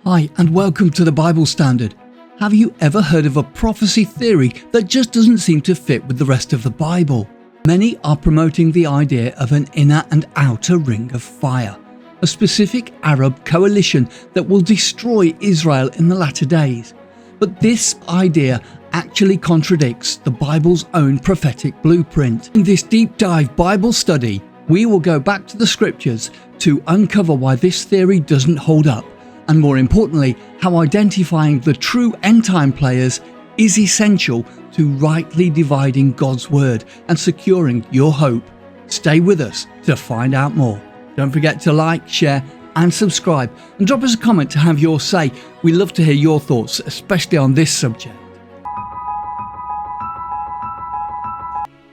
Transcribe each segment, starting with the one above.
Hi, and welcome to the Bible Standard. Have you ever heard of a prophecy theory that just doesn't seem to fit with the rest of the Bible? Many are promoting the idea of an inner and outer ring of fire, a specific Arab coalition that will destroy Israel in the latter days. But this idea actually contradicts the Bible's own prophetic blueprint. In this deep dive Bible study, we will go back to the scriptures to uncover why this theory doesn't hold up, and more importantly, how identifying the true end-time players is essential to rightly dividing God's word and securing your hope. Stay with us to find out more. Don't forget to like, share and subscribe, and drop us a comment to have your say. We love to hear your thoughts, especially on this subject.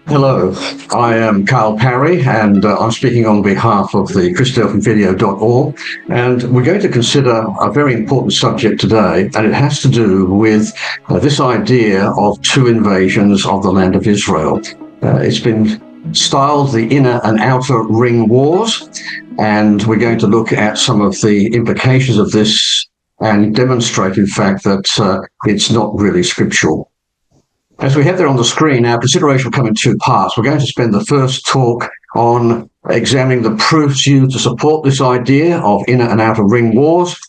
Hello, I am Carl Parry, and I'm speaking on behalf of the christadelphianvideo.org, and we're going to consider a very important subject today, and it has to do with this idea of two invasions of the land of Israel. It's been styled the inner and outer ring wars, and we're going to look at some of the implications of this and demonstrate, in fact, that it's not really scriptural. As we have there on the screen, our consideration will come in two parts. We're going to spend the first talk on examining the proofs used to support this idea of inner and outer ring wars.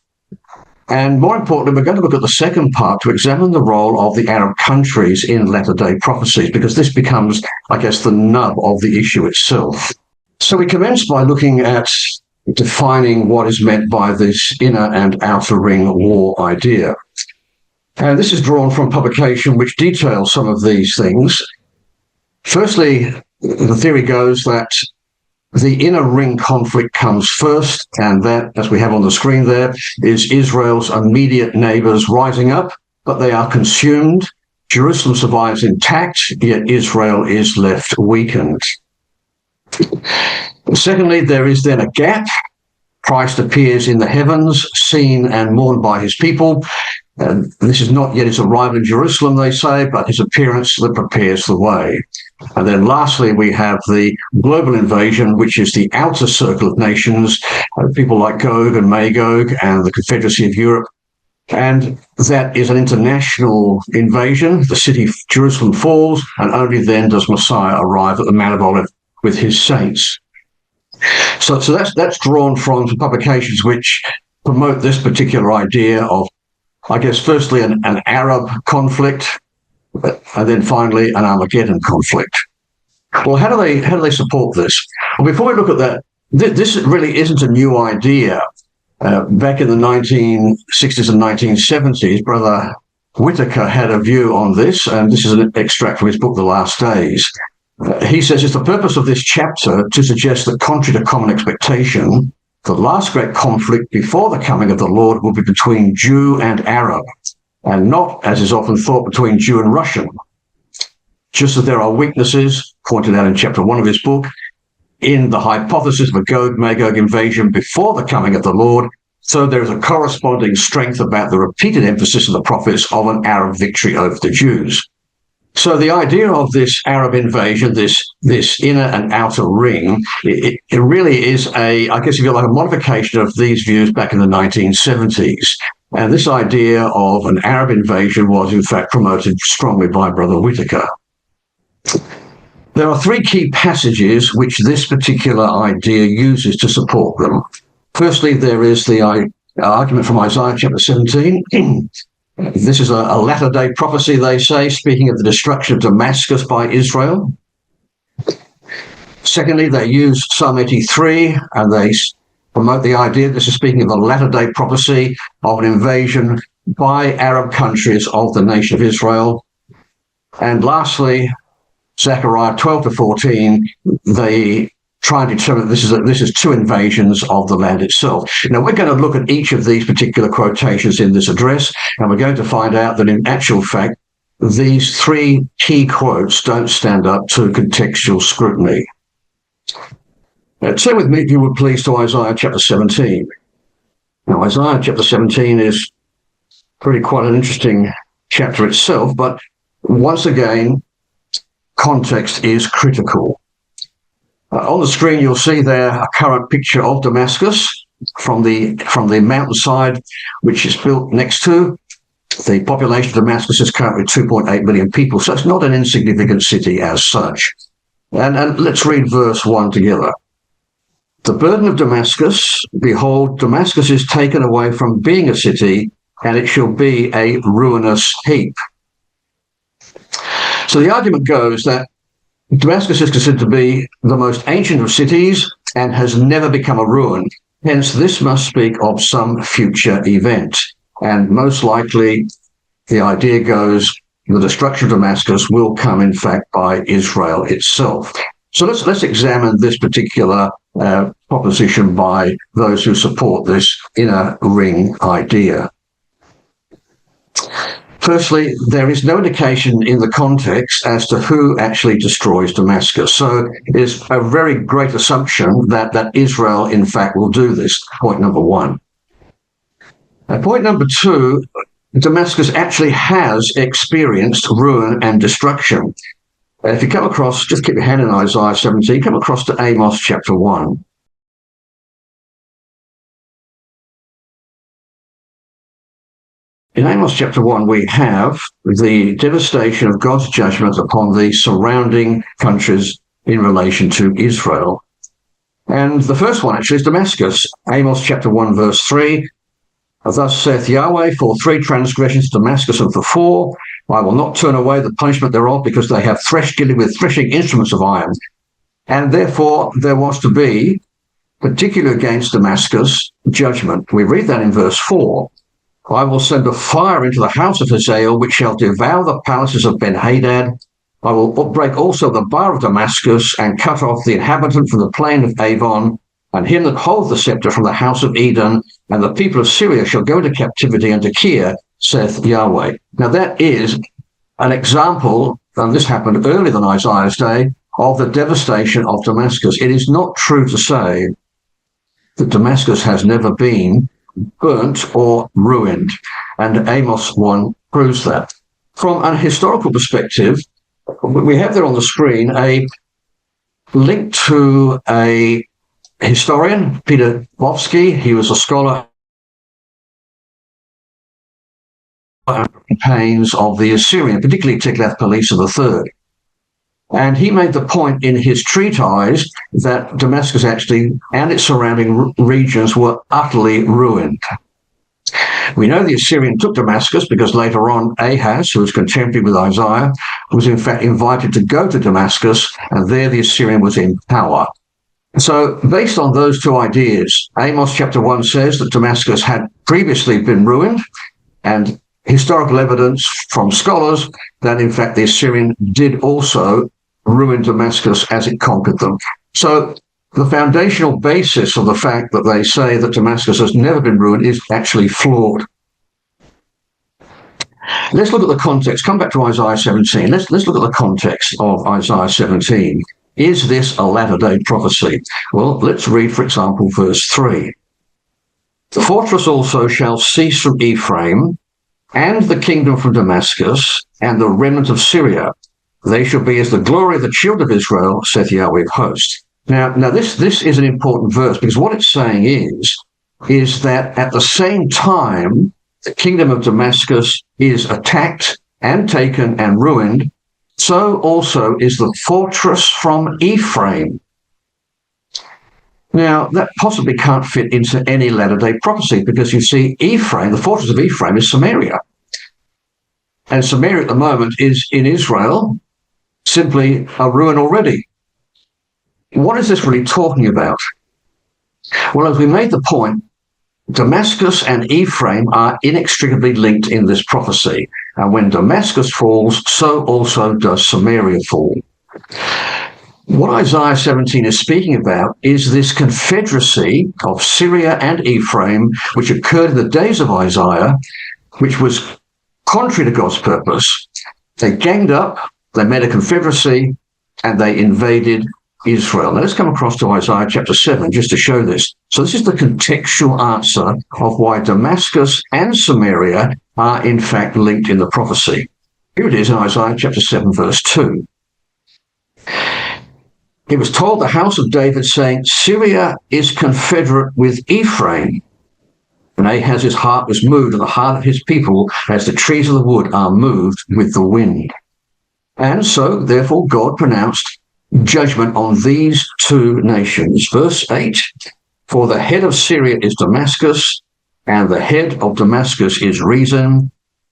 And more importantly, we're going to look at the second part to examine the role of the Arab countries in latter-day prophecies, because this becomes, I guess, the nub of the issue itself. So we commence by looking at defining what is meant by this inner and outer ring war idea. And this is drawn from publication which details some of these things. Firstly, the theory goes that the inner ring conflict comes first, and that, as we have on the screen there, is Israel's immediate neighbors rising up, but they are consumed. Jerusalem survives intact, yet Israel is left weakened. Secondly, there is then a gap. Christ appears in the heavens, seen and mourned by his people. And this is not yet his arrival in Jerusalem, they say, but his appearance that prepares the way. And then lastly, we have the global invasion, which is the outer circle of nations, people like Gog and Magog and the Confederacy of Europe. And that is an international invasion. The city of Jerusalem falls, and only then does Messiah arrive at the Mount of Olives with his saints. So that's drawn from some publications which promote this particular idea of, I guess, firstly, an Arab conflict, and then finally an Armageddon conflict. Well, how do they support this? Well, before we look at that, this really isn't a new idea. Back in the 1960s and 1970s, Brother Whitaker had a view on this, and this is an extract from his book, The Last Days. He says, it's the purpose of this chapter to suggest that, contrary to common expectation, the last great conflict before the coming of the Lord will be between Jew and Arab, and not, as is often thought, between Jew and Russian. Just as there are weaknesses, pointed out in chapter 1 of his book, in the hypothesis of a Gog-Magog invasion before the coming of the Lord, so there is a corresponding strength about the repeated emphasis of the prophets of an Arab victory over the Jews. So the idea of this Arab invasion, this inner and outer ring, it really is I guess if you like, a modification of these views back in the 1970s. And this idea of an Arab invasion was in fact promoted strongly by Brother Whitaker. There are three key passages which this particular idea uses to support them. Firstly, there is the argument from Isaiah chapter 17. This is a latter-day prophecy, they say, speaking of the destruction of Damascus by Israel. Secondly, they use Psalm 83, and they promote the idea, this is speaking of a latter-day prophecy of an invasion by Arab countries of the nation of Israel. And lastly, Zechariah 12 to 14, they try and determine this is two invasions of the land itself. Now, we're going to look at each of these particular quotations in this address, and we're going to find out that in actual fact, these three key quotes don't stand up to contextual scrutiny. Turn with me, if you would please, to Isaiah chapter 17. Now, Isaiah chapter 17 is really quite an interesting chapter itself, but once again, context is critical. On the screen, you'll see there a current picture of Damascus. from the mountainside, which is built next to. The population of Damascus is currently 2.8 million people, so it's not an insignificant city as such. And let's read verse 1 together. The burden of Damascus, behold, Damascus is taken away from being a city, and it shall be a ruinous heap. So the argument goes that Damascus is considered to be the most ancient of cities and has never become a ruin. Hence, this must speak of some future event. And most likely, the idea goes the destruction of Damascus will come, in fact, by Israel itself. So let's examine this particular proposition by those who support this inner ring idea. Firstly, there is no indication in the context as to who actually destroys Damascus. So it is a very great assumption that Israel, in fact, will do this. Point number one. Point number two, Damascus actually has experienced ruin and destruction. If you come across, just keep your hand in Isaiah 17, come across to Amos chapter 1. In Amos chapter 1, we have the devastation of God's judgment upon the surrounding countries in relation to Israel. And the first one actually is Damascus. Amos chapter 1, verse 3. Thus saith Yahweh, for 3 transgressions Damascus and for 4, I will not turn away the punishment thereof, because they have threshed Gilead with threshing instruments of iron. And therefore there was to be, particularly against Damascus, judgment. We read that in verse 4. I will send a fire into the house of Hazael, which shall devour the palaces of Ben-Hadad. I will break also the bar of Damascus, and cut off the inhabitant from the plain of Avon, and him that holds the scepter from the house of Eden, and the people of Syria shall go into captivity unto Kir, saith Yahweh. Now that is an example, and this happened earlier than Isaiah's day, of the devastation of Damascus. It is not true to say that Damascus has never been burnt or ruined, and Amos 1 proves that. From a historical perspective, we have there on the screen a link to a historian, Peter Bofsky. He was a scholar campaigns of the Assyrian, particularly Tiglath-Pileser III. And he made the point in his treatise that Damascus actually and its surrounding regions were utterly ruined. We know the Assyrian took Damascus because later on Ahaz, who was contemporary with Isaiah, was in fact invited to go to Damascus, and there the Assyrian was in power. So based on those two ideas, Amos chapter 1 says that Damascus had previously been ruined, and historical evidence from scholars that in fact the Assyrian did also ruin Damascus as it conquered them. So the foundational basis of the fact that they say that Damascus has never been ruined is actually flawed. Let's look at the context. Come back to Isaiah 17. Let's look at the context of Isaiah 17. Is this a latter-day prophecy? Well, let's read, for example, verse 3. The fortress also shall cease from Ephraim, and the kingdom from Damascus, and the remnant of Syria. They shall be as the glory of the children of Israel, saith Yahweh of hosts. Now this is an important verse, because what it's saying is that at the same time the kingdom of Damascus is attacked and taken and ruined, so also is the fortress from Ephraim. Now, that possibly can't fit into any latter-day prophecy, because you see Ephraim, the fortress of Ephraim, is Samaria. And Samaria at the moment is in Israel, simply a ruin already. What is this really talking about? Well, as we made the point, Damascus and Ephraim are inextricably linked in this prophecy. And when Damascus falls, so also does Samaria fall. What Isaiah 17 is speaking about is this confederacy of Syria and Ephraim, which occurred in the days of Isaiah, which was contrary to God's purpose. They ganged up, they made a confederacy, and they invaded Israel. Now let's come across to Isaiah chapter 7 just to show this. So this is the contextual answer of why Damascus and Samaria are in fact linked in the prophecy. Here it is in Isaiah chapter 7 verse 2. He was told the house of David, saying, Syria is confederate with Ephraim. And Ahaz's heart was moved, and the heart of his people, as the trees of the wood are moved with the wind. And so, therefore, God pronounced judgment on these two nations. Verse 8, for the head of Syria is Damascus, and the head of Damascus is Rezin,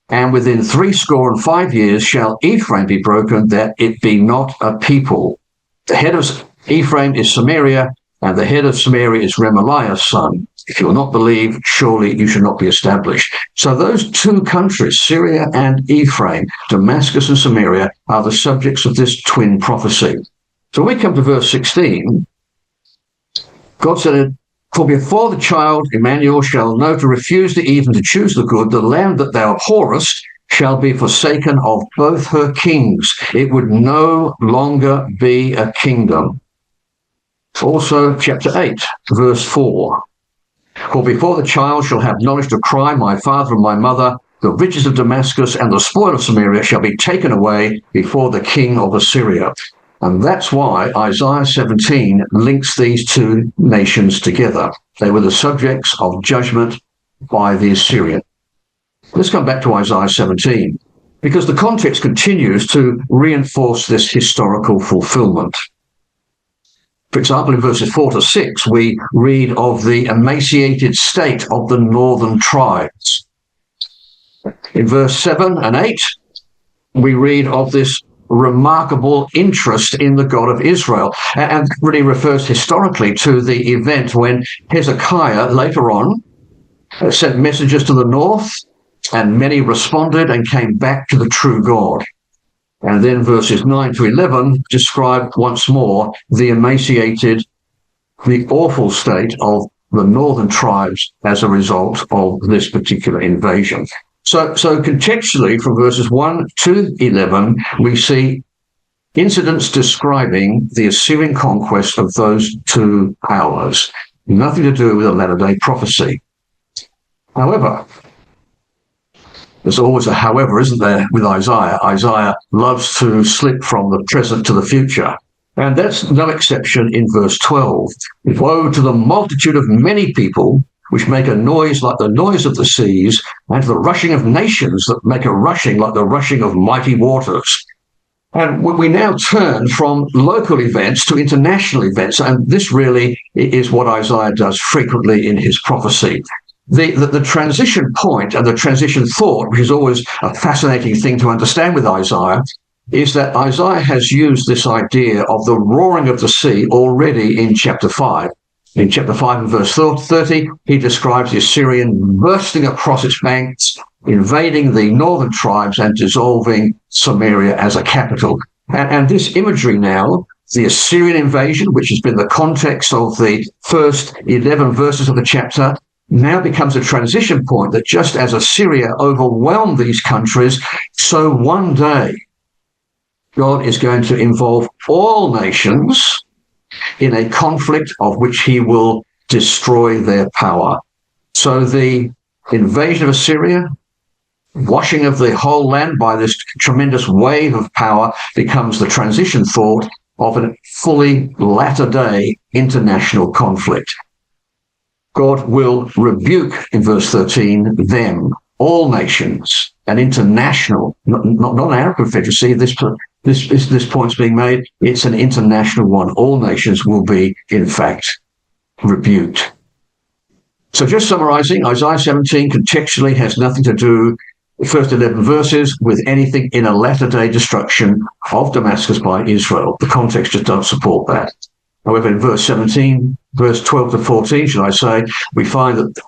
and within 65 years shall Ephraim be broken, that it be not a people. The head of Ephraim is Samaria, and the head of Samaria is Remaliah's son. If you will not believe, surely you should not be established. So those two countries, Syria and Ephraim, Damascus and Samaria, are the subjects of this twin prophecy. So when we come to verse 16, God said, for before the child Emmanuel shall know to refuse the evil, to choose the good, the land that thou abhorrest shall be forsaken of both her kings. It would no longer be a kingdom. Also, chapter 8, verse 4. For before the child shall have knowledge to cry, my father and my mother, the riches of Damascus and the spoil of Samaria shall be taken away before the king of Assyria. And that's why Isaiah 17 links these two nations together. They were the subjects of judgment by the Assyrian. Let's come back to Isaiah 17, because the context continues to reinforce this historical fulfillment. For example, in verses 4 to 6, we read of the emaciated state of the northern tribes. In verse 7 and 8, we read of this remarkable interest in the God of Israel, and really refers historically to the event when Hezekiah later on sent messengers to the north, and many responded and came back to the true God. And then verses 9 to 11 describe once more the emaciated, the awful state of the northern tribes as a result of this particular invasion. So contextually, from verses 1 to 11, we see incidents describing the Assyrian conquest of those two powers. Nothing to do with a latter-day prophecy. However, there's always a however, isn't there, with Isaiah? Isaiah loves to slip from the present to the future. And that's no exception in verse 12. Woe to the multitude of many people which make a noise like the noise of the seas, and to the rushing of nations that make a rushing like the rushing of mighty waters. And we now turn from local events to international events, and this really is what Isaiah does frequently in his prophecy. The transition point and the transition thought, which is always a fascinating thing to understand with Isaiah, is that Isaiah has used this idea of the roaring of the sea already in chapter 5. In chapter 5 and verse 30, he describes the Assyrian bursting across its banks, invading the northern tribes and dissolving Samaria as a capital. And this imagery now, the Assyrian invasion, which has been the context of the first 11 verses of the chapter, now becomes a transition point that just as Assyria overwhelmed these countries, so one day God is going to involve all nations in a conflict of which he will destroy their power. So the invasion of Assyria, washing of the whole land by this tremendous wave of power, becomes the transition thought of a fully latter-day international conflict. God will rebuke, in verse 13, them, all nations, an international, not an Arab confederacy. This point's being made. It's an international one. All nations will be, in fact, rebuked. So just summarizing, Isaiah 17 contextually has nothing to do, the first 11 verses, with anything in a latter-day destruction of Damascus by Israel. The context just doesn't support that. However, in verse 17, verse 12 to 14, should I say, we find that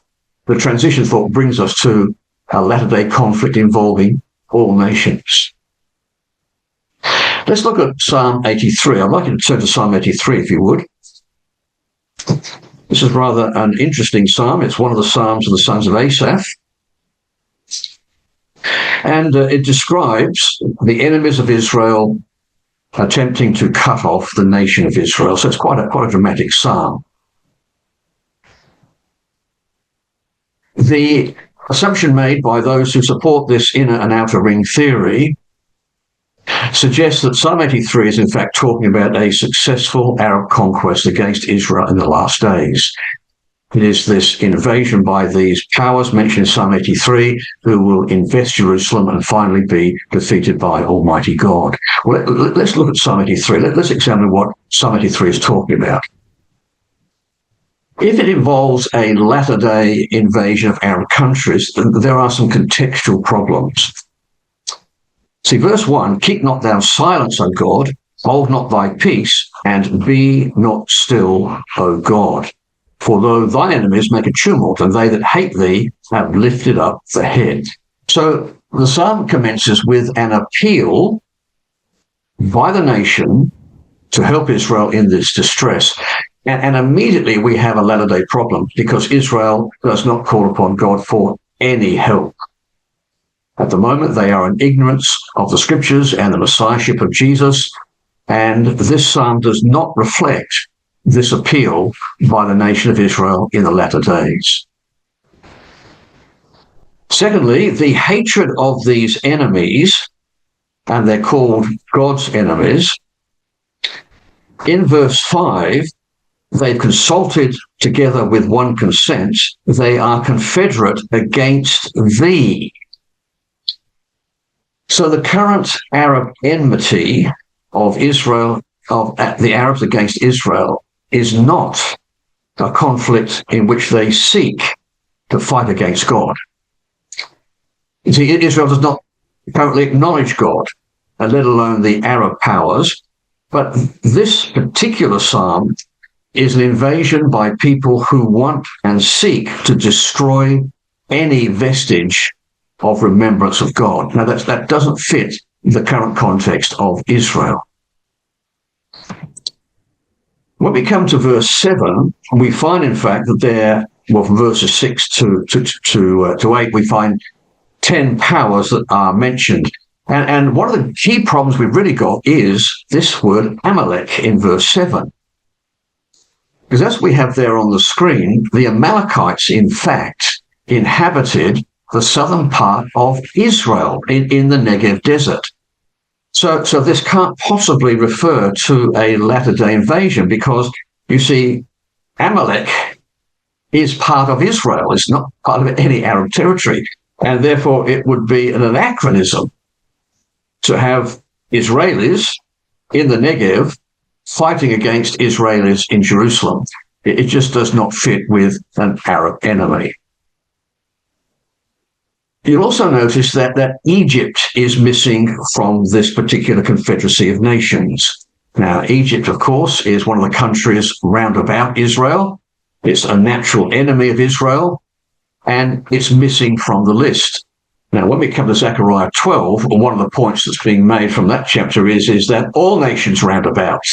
the transition thought brings us to a latter-day conflict involving all nations. Let's look at Psalm 83. I'd like you to turn to Psalm 83, if you would. This is rather an interesting psalm. It's one of the psalms of the sons of Asaph. And it describes the enemies of Israel attempting to cut off the nation of Israel. So it's quite a dramatic psalm. The assumption made by those who support this inner and outer ring theory suggests that Psalm 83 is in fact talking about a successful Arab conquest against Israel in the last days. It is this invasion by these powers mentioned in Psalm 83 who will invest Jerusalem and finally be defeated by Almighty God. Well, let's look at Psalm 83. Let's examine what Psalm 83 is talking about. If it involves a latter-day invasion of Arab countries, there are some contextual problems. See, verse 1, keep not thou silence, O God, hold not thy peace, and be not still, O God. For though thine enemies make a tumult, and they that hate thee have lifted up the head. So the psalm commences with an appeal by the nation to help Israel in this distress. And immediately we have a latter-day problem because Israel does not call upon God for any help. At the moment, they are in ignorance of the scriptures and the messiahship of Jesus, and this psalm does not reflect this appeal by the nation of Israel in the latter days. Secondly, the hatred of these enemies, and they're called God's enemies, in verse 5, they've consulted together with one consent. They are confederate against thee. So the current Arab enmity of Israel, of the Arabs against Israel, is not a conflict in which they seek to fight against God. You see, Israel does not currently acknowledge God, let alone the Arab powers, but this particular psalm is an invasion by people who want and seek to destroy any vestige of remembrance of God. Now, that doesn't fit the current context of Israel. When we come to verse 7, we find, in fact, that from verses 6 to 8, we find 10 powers that are mentioned. And one of the key problems we've really got is this word Amalek in verse 7. Because as we have there on the screen, the Amalekites, in fact, inhabited the southern part of Israel in the Negev desert. So this can't possibly refer to a latter-day invasion because, you see, Amalek is part of Israel. It's not part of any Arab territory. And therefore, it would be an anachronism to have Israelis in the Negev fighting against Israelis in Jerusalem. It just does not fit with an Arab enemy. You'll also notice that Egypt is missing from this particular confederacy of nations. Now, Egypt, of course, is one of the countries round about Israel. It's a natural enemy of Israel, and it's missing from the list. Now, when we come to Zechariah 12, one of the points that's being made from that chapter is that all nations round about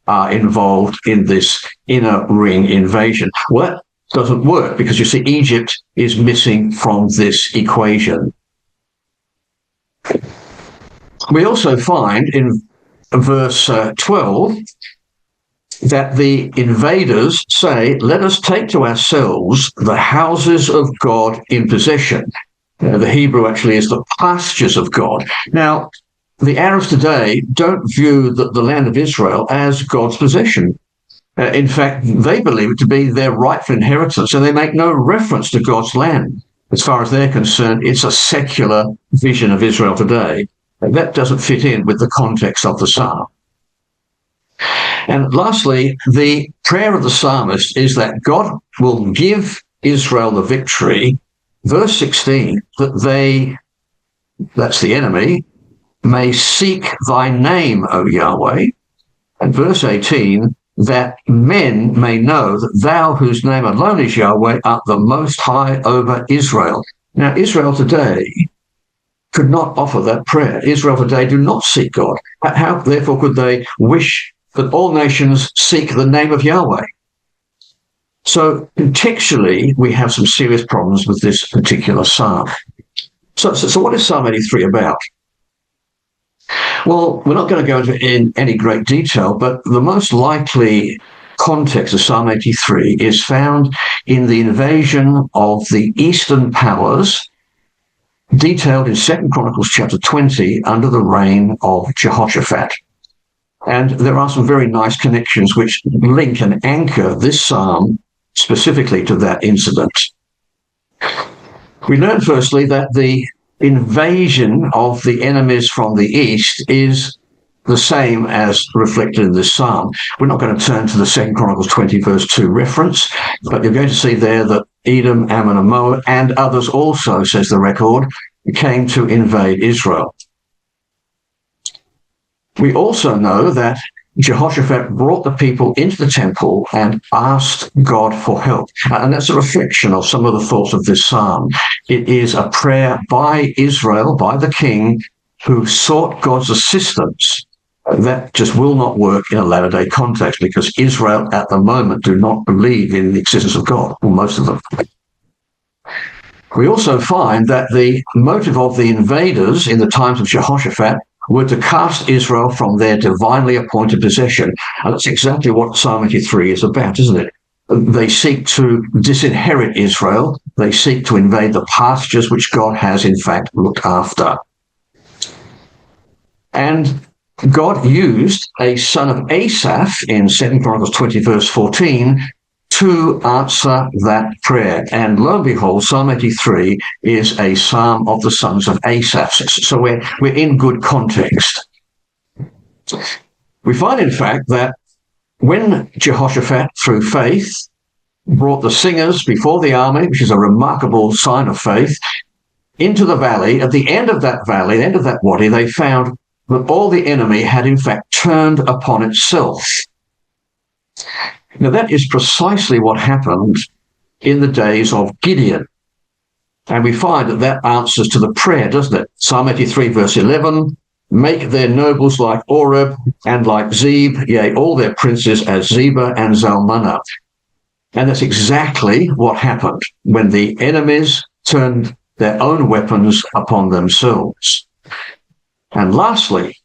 are involved in this inner ring invasion. Well, that doesn't work because, you see, Egypt is missing from this equation. We also find in verse 12 that the invaders say, let us take to ourselves the houses of God in possession. The Hebrew actually is the pastures of God. Now, the Arabs today don't view the land of Israel as God's possession. In fact, they believe it to be their rightful inheritance, and they make no reference to God's land. As far as they're concerned, it's a secular vision of Israel today. And that doesn't fit in with the context of the psalm. And lastly, the prayer of the psalmist is that God will give Israel the victory. Verse 16, that that's the enemy, may seek thy name, O Yahweh. And verse 18, that men may know that thou, whose name alone is Yahweh, art the most high over Israel. Now, Israel today could not offer that prayer. Israel today do not seek God. How, therefore, could they wish that all nations seek the name of Yahweh? So, contextually, we have some serious problems with this particular psalm. So what is Psalm 83 about? Well, we're not going to go into in any great detail, but the most likely context of Psalm 83 is found in the invasion of the Eastern powers detailed in 2 Chronicles chapter 20 under the reign of Jehoshaphat. And there are some very nice connections which link and anchor this psalm specifically to that incident. We learn firstly that the invasion of the enemies from the east is the same as reflected in this psalm. We're not going to turn to the 2 Chronicles 20 verse 2 reference, but you're going to see there that Edom, Ammon, and Moab, and others also, says the record, came to invade Israel. We also know that Jehoshaphat brought the people into the temple and asked God for help. And that's a reflection of some of the thoughts of this psalm. It is a prayer by Israel, by the king, who sought God's assistance. That just will not work in a latter-day context because Israel at the moment do not believe in the existence of God, or most of them. We also find that the motive of the invaders in the times of Jehoshaphat were to cast Israel from their divinely appointed possession. And that's exactly what Psalm 83 is about, isn't it? They seek to disinherit Israel. They seek to invade the pastures which God has, in fact, looked after. And God used a son of Asaph in 2 Chronicles 20, verse 14, to answer that prayer. And lo and behold, Psalm 83 is a psalm of the sons of Asaph. So we're in good context. We find, in fact, that when Jehoshaphat, through faith, brought the singers before the army, which is a remarkable sign of faith, into the valley, at the end of that valley, the end of that wadi, they found that all the enemy had, in fact, turned upon itself. Now, that is precisely what happened in the days of Gideon. And we find that that answers to the prayer, doesn't it? Psalm 83, verse 11, make their nobles like Oreb and like Zeb, yea, all their princes as Zebah and Zalmunna. And that's exactly what happened when the enemies turned their own weapons upon themselves. And lastly,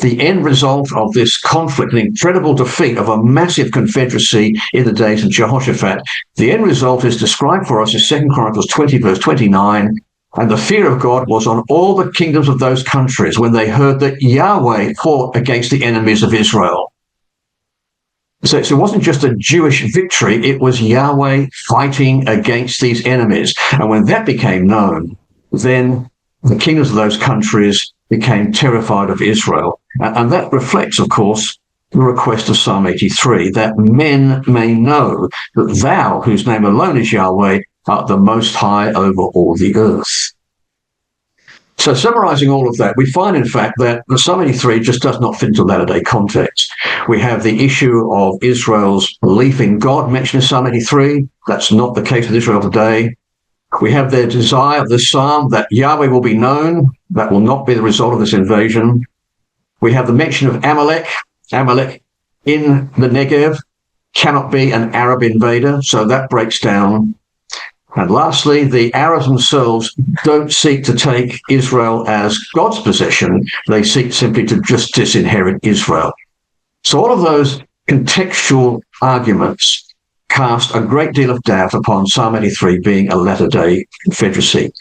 the end result of this conflict, an incredible defeat of a massive confederacy in the days of Jehoshaphat, the end result is described for us in 2 Chronicles 20, verse 29, and the fear of God was on all the kingdoms of those countries when they heard that Yahweh fought against the enemies of Israel. So it wasn't just a Jewish victory, it was Yahweh fighting against these enemies. And when that became known, then the kingdoms of those countries became terrified of Israel. And that reflects, of course, the request of Psalm 83, that men may know that thou, whose name alone is Yahweh, art the most high over all the earth. So summarizing all of that, we find, in fact, that Psalm 83 just does not fit into latter-day context. We have the issue of Israel's belief in God mentioned in Psalm 83. That's not the case with Israel today. We have their desire of this psalm that Yahweh will be known. That will not be the result of this invasion. We have the mention of Amalek. Amalek in the Negev cannot be an Arab invader, so that breaks down. And lastly, the Arabs themselves don't seek to take Israel as God's possession. They seek simply to just disinherit Israel. So all of those contextual arguments cast a great deal of doubt upon Psalm 83 being a latter-day confederacy.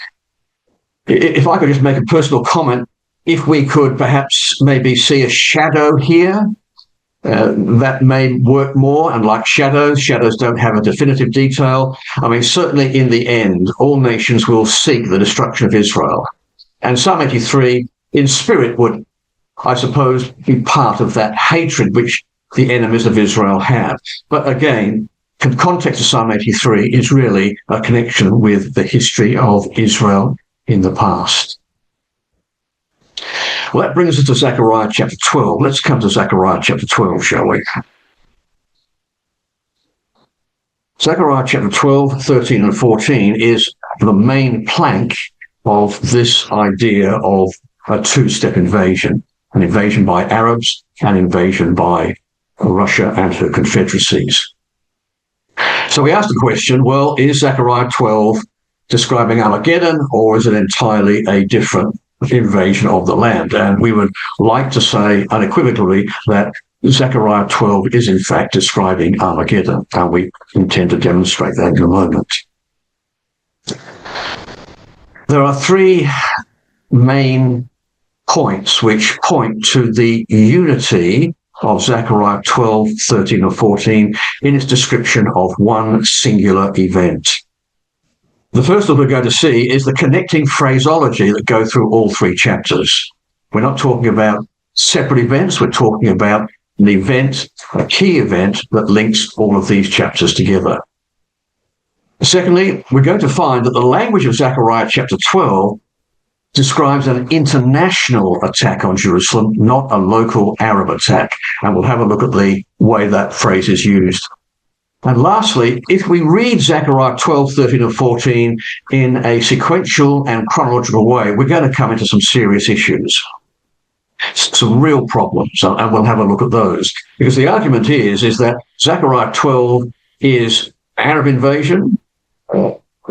If I could just make a personal comment, if we could perhaps maybe see a shadow here, that may work more. And like shadows don't have a definitive detail. I mean, certainly in the end, all nations will seek the destruction of Israel. And Psalm 83 in spirit would, I suppose, be part of that hatred which the enemies of Israel have. But again, the context of Psalm 83 is really a connection with the history of Israel in the past. Well, that brings us to Zechariah chapter 12. Let's come to Zechariah chapter 12, shall we? Zechariah chapter 12, 13 and 14 is the main plank of this idea of a two-step invasion, an invasion by Arabs, an invasion by Russia and her confederacies. So we asked the question, well, is Zechariah 12 describing Armageddon, or is it entirely a different invasion of the land? And we would like to say unequivocally that Zechariah 12 is in fact describing Armageddon, and we intend to demonstrate that in a moment. There are three main points which point to the unity of Zechariah 12, 13, or 14 in its description of one singular event. The first that we're going to see is the connecting phraseology that go through all three chapters. We're not talking about separate events, we're talking about an event, a key event that links all of these chapters together. Secondly, we're going to find that the language of Zechariah chapter 12 describes an international attack on Jerusalem, not a local Arab attack. And we'll have a look at the way that phrase is used. And lastly, if we read Zechariah 12, 13, and 14 in a sequential and chronological way, we're going to come into some serious issues, some real problems, and we'll have a look at those. Because the argument is that Zechariah 12 is Arab invasion.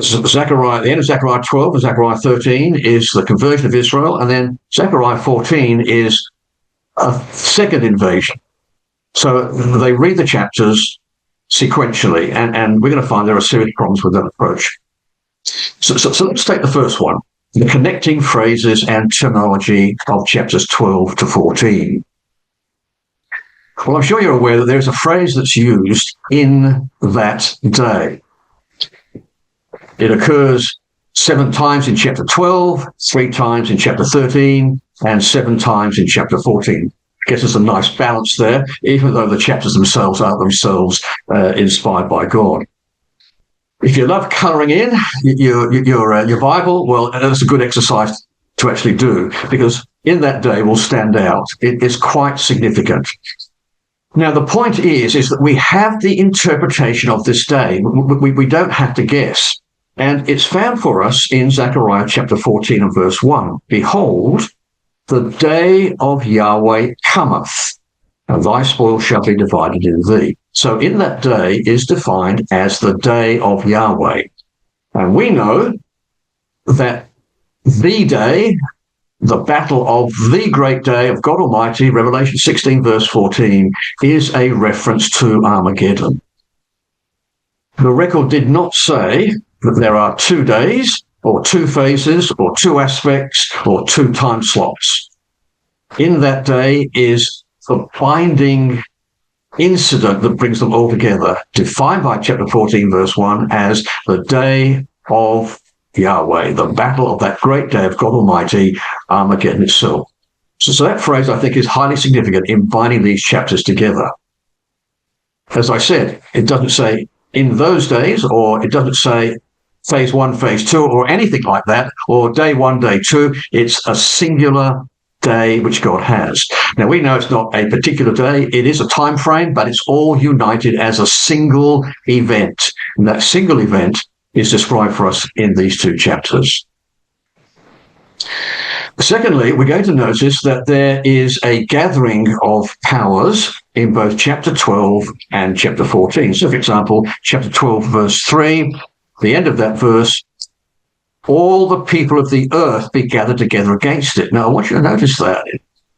Zechariah, the end of Zechariah 12 and Zechariah 13 is the conversion of Israel, and then Zechariah 14 is a second invasion. So they read the chapters sequentially, and we're going to find there are serious problems with that approach. So let's take the first one, the connecting phrases and terminology of chapters 12 to 14. Well, I'm sure you're aware that there's a phrase that's used in that day. It occurs 7 times in chapter 12, 3 times in chapter 13, and 7 times in chapter 14. I guess there's a nice balance there, even though the chapters themselves are themselves inspired by God. If you love colouring in your Bible, well, that's a good exercise to actually do, because in that day will stand out. It is quite significant. Now, the point is that we have the interpretation of this day. We don't have to guess. And it's found for us in Zechariah chapter 14 and verse 1. Behold, the day of Yahweh cometh, and thy spoil shall be divided in thee. So in that day is defined as the day of Yahweh. And we know that the day, the battle of the great day of God Almighty, Revelation 16 verse 14, is a reference to Armageddon. The record did not say that there are 2 days, or 2 phases, or 2 aspects, or 2 time slots. In that day is the binding incident that brings them all together, defined by chapter 14, verse 1, as the day of Yahweh, the battle of that great day of God Almighty, Armageddon itself. So that phrase, I think, is highly significant in binding these chapters together. As I said, it doesn't say in those days, or it doesn't say phase 1, phase 2, or anything like that, or day 1, day 2. It's a singular day which God has. Now, we know it's not a particular day. It is a time frame, but it's all united as a single event. And that single event is described for us in these 2 chapters. Secondly, we're going to notice that there is a gathering of powers in both chapter 12 and chapter 14. So, for example, chapter 12, verse 3, the end of that verse, all the people of the earth be gathered together against it. Now, I want you to notice that.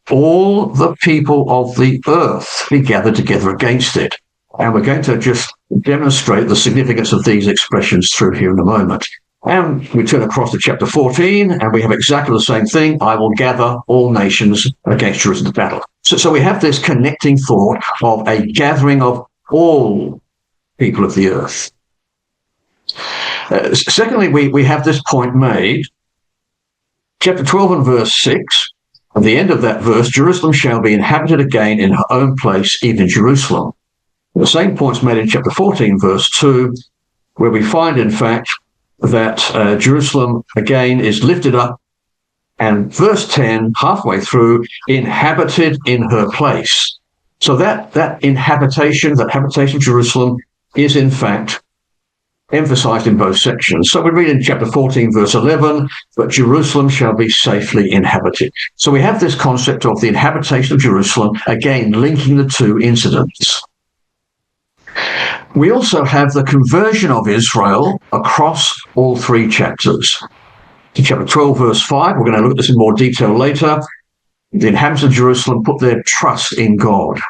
All the people of the earth be gathered together against it. And we're going to just demonstrate the significance of these expressions through here in a moment. And we turn across to chapter 14, and we have exactly the same thing. I will gather all nations against Jerusalem to battle. So we have this connecting thought of a gathering of all people of the earth. Secondly, we have this point made. Chapter 12 and verse 6, at the end of that verse, Jerusalem shall be inhabited again in her own place, even Jerusalem. The same point's made in chapter 14, verse 2, where we find, in fact, that Jerusalem again is lifted up, and verse 10, halfway through, inhabited in her place. So that habitation of Jerusalem is, in fact, emphasized in both sections. So we read in chapter 14, verse 11, but Jerusalem shall be safely inhabited. So we have this concept of the inhabitation of Jerusalem, again, linking the 2 incidents. We also have the conversion of Israel across all 3 chapters. In chapter 12, verse 5, we're going to look at this in more detail later. The inhabitants of Jerusalem put their trust in God.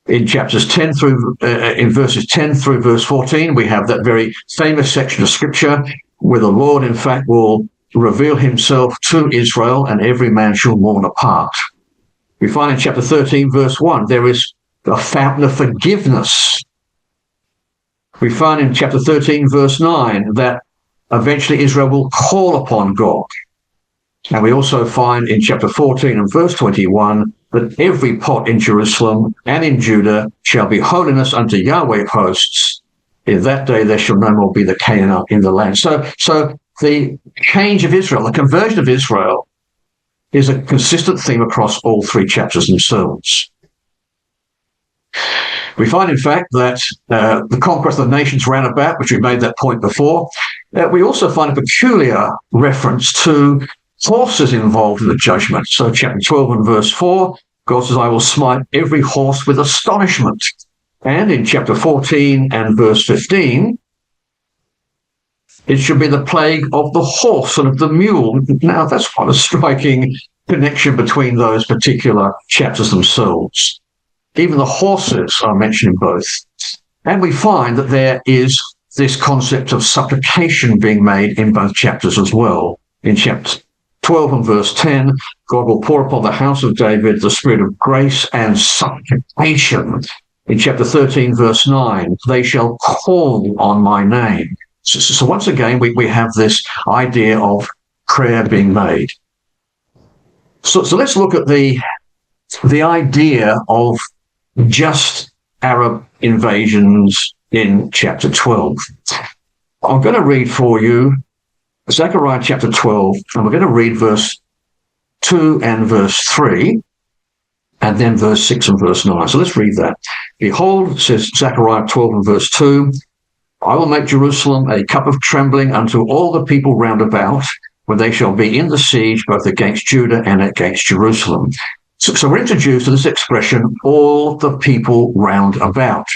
In chapters 10 through, in verses 10 through verse 14, we have that very famous section of scripture where the Lord, in fact, will reveal himself to Israel, and every man shall mourn apart. We find in chapter 13, verse 1, there is a fountain of forgiveness. We find in chapter 13, verse 9, that eventually Israel will call upon God. And we also find in chapter 14 and verse 21 that every pot in Jerusalem and in Judah shall be holiness unto Yahweh of hosts. In that day there shall no more be the Canaanite in the land. So the change of Israel, the conversion of Israel, is a consistent theme across all three chapters themselves. We find, in fact, that the conquest of the nations round about, which we made that point before, we also find a peculiar reference to horses involved in the judgment. So chapter 12 and verse 4, God says, I will smite every horse with astonishment. And in chapter 14 and verse 15, it should be the plague of the horse and of the mule. Now, that's quite a striking connection between those particular chapters themselves. Even the horses are mentioned in both. And we find that there is this concept of supplication being made in both chapters as well. In chapter 12 and verse 10, God will pour upon the house of David the spirit of grace and supplication. In chapter 13, verse 9, they shall call on my name. So once again, we have this idea of prayer being made. So let's look at the idea of just Arab invasions in chapter 12. I'm going to read for you Zechariah chapter 12, and we're going to read verse 2 and verse 3, and then verse 6 and verse 9. So let's read that. Behold, says Zechariah 12 and verse 2, I will make Jerusalem a cup of trembling unto all the people round about, when they shall be in the siege both against Judah and against Jerusalem. So we're introduced to this expression, all the people round about.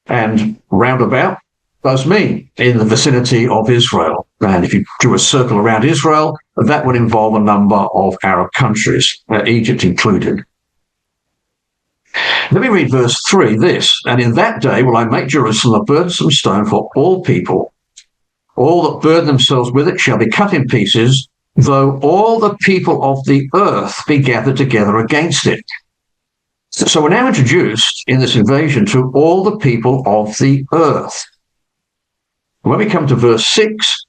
And round about does mean in the vicinity of Israel. And if you drew a circle around Israel, that would involve a number of Arab countries, Egypt included. Let me read verse 3, this, and in that day will I make Jerusalem a burdensome stone for all people. All that burden themselves with it shall be cut in pieces, though all the people of the earth be gathered together against it. So we're now introduced in this invasion to all the people of the earth. When we come to verse 6,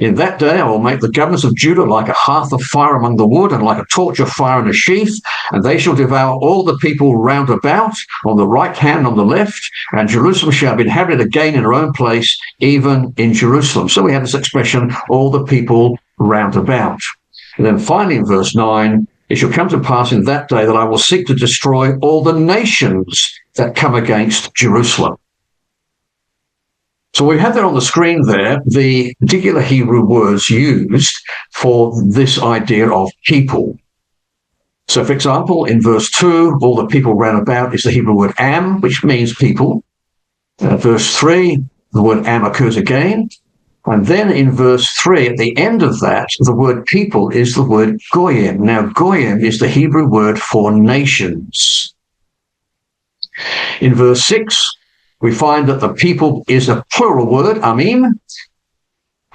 in that day I will make the governors of Judah like a hearth of fire among the wood, and like a torch of fire in a sheath, and they shall devour all the people round about, on the right hand and on the left, and Jerusalem shall be inhabited again in her own place, even in Jerusalem. So we have this expression, all the people round about. And then finally in verse 9, it shall come to pass in that day that I will seek to destroy all the nations that come against Jerusalem. So we have that on the screen there, the particular Hebrew words used for this idea of people. So, for example, in verse 2, all the people round about is the Hebrew word am, which means people. Verse 3, the word am occurs again. And then in verse 3, at the end of that, the word people is the word goyim. Now, goyim is the Hebrew word for nations. In verse 6, we find that the people is a plural word, amim.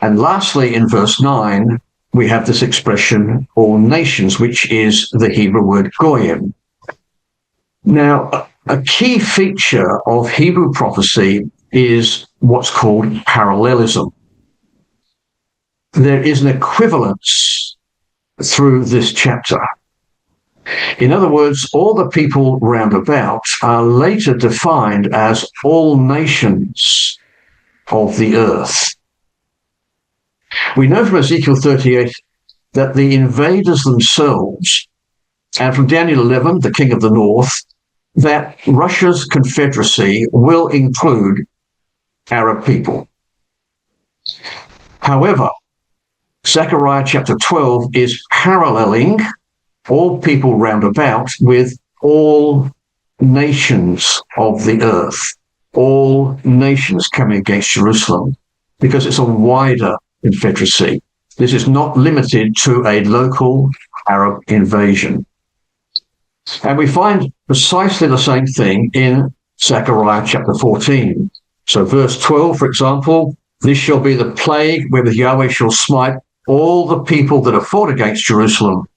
And lastly, in verse 9, we have this expression, all nations, which is the Hebrew word goyim. Now, a key feature of Hebrew prophecy is what's called parallelism. There is an equivalence through this chapter. In other words, all the people round about are later defined as all nations of the earth. We know from Ezekiel 38 that the invaders themselves, and from Daniel 11, the king of the north, that Russia's confederacy will include Arab people. However, Zechariah chapter 12 is paralleling all people round about with all nations of the earth, all nations coming against Jerusalem, because it's a wider confederacy. This is not limited to a local Arab invasion. And we find precisely the same thing in Zechariah chapter 14. So verse 12, for example, this shall be the plague wherewith Yahweh shall smite all the people that have fought against Jerusalem.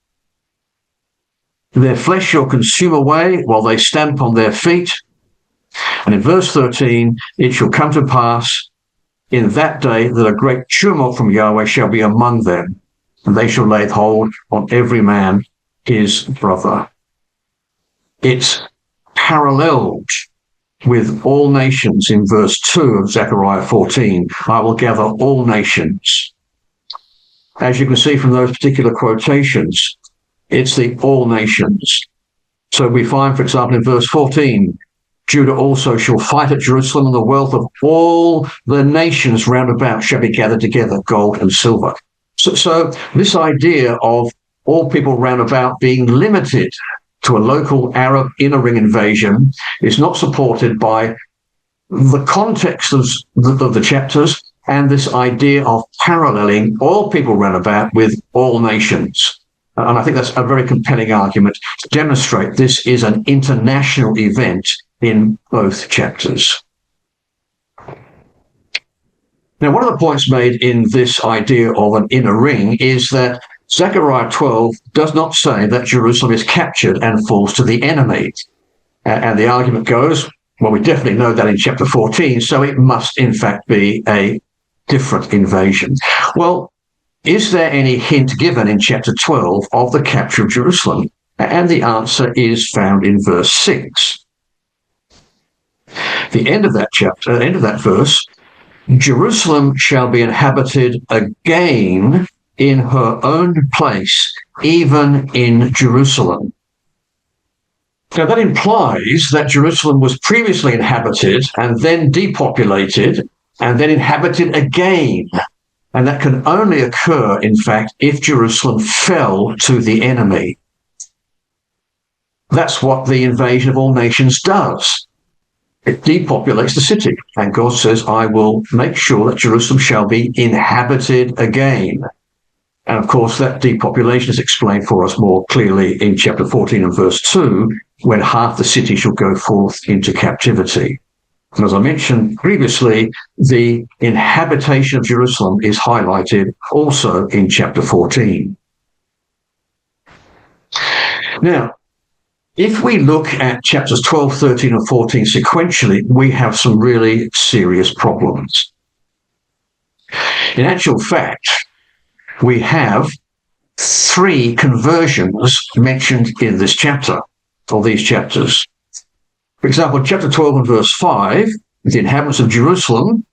Their flesh shall consume away while they stamp on their feet. And in verse 13, it shall come to pass in that day that a great tumult from Yahweh shall be among them, and they shall lay hold on every man his brother. It's paralleled with all nations in verse 2 of Zechariah 14. I will gather all nations. As you can see from those particular quotations, it's the all nations. So we find, for example, in verse 14, Judah also shall fight at Jerusalem, and the wealth of all the nations round about shall be gathered together, gold and silver. So this idea of all people round about being limited to a local Arab inner ring invasion is not supported by the context of the chapters and this idea of paralleling all people round about with all nations. And I think that's a very compelling argument to demonstrate this is an international event in both chapters. Now, one of the points made in this idea of an inner ring is that Zechariah 12 does not say that Jerusalem is captured and falls to the enemy. And the argument goes, well, we definitely know that in chapter 14, so it must in fact be a different invasion. Well, is there any hint given in chapter 12 of the capture of Jerusalem? And the answer is found in verse 6. The end of that chapter, end of that verse, Jerusalem shall be inhabited again in her own place, even in Jerusalem. Now that implies that Jerusalem was previously inhabited and then depopulated and then inhabited again. And that can only occur, in fact, if Jerusalem fell to the enemy. That's what the invasion of all nations does. It depopulates the city. And God says, I will make sure that Jerusalem shall be inhabited again. And of course, that depopulation is explained for us more clearly in chapter 14 and verse 2, when half the city shall go forth into captivity. And as I mentioned previously, the inhabitation of Jerusalem is highlighted also in chapter 14. Now, if we look at chapters 12, 13, and 14 sequentially, we have some really serious problems. In actual fact, we have 3 conversions mentioned in this chapter, or these chapters. For example, chapter 12 and verse 5, the inhabitants of Jerusalem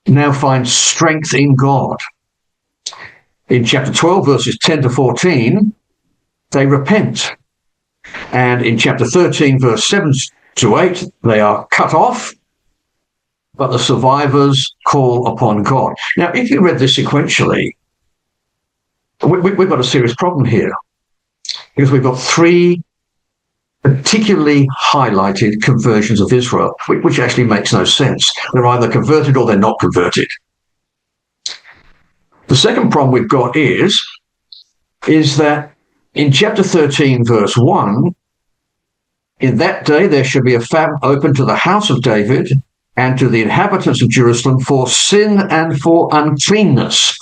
now find strength in God. In chapter 12, verses 10 to 14, they repent. And in chapter 13, verse 7 to 8, they are cut off, but the survivors call upon God. Now, if you read this sequentially, we've got a serious problem here, because we've got 3 particularly highlighted conversions of Israel, which actually makes no sense. They're either converted or they're not converted. The second problem we've got is that in chapter 13, verse 1, in that day there shall be a famine open to the house of David and to the inhabitants of Jerusalem for sin and for uncleanness.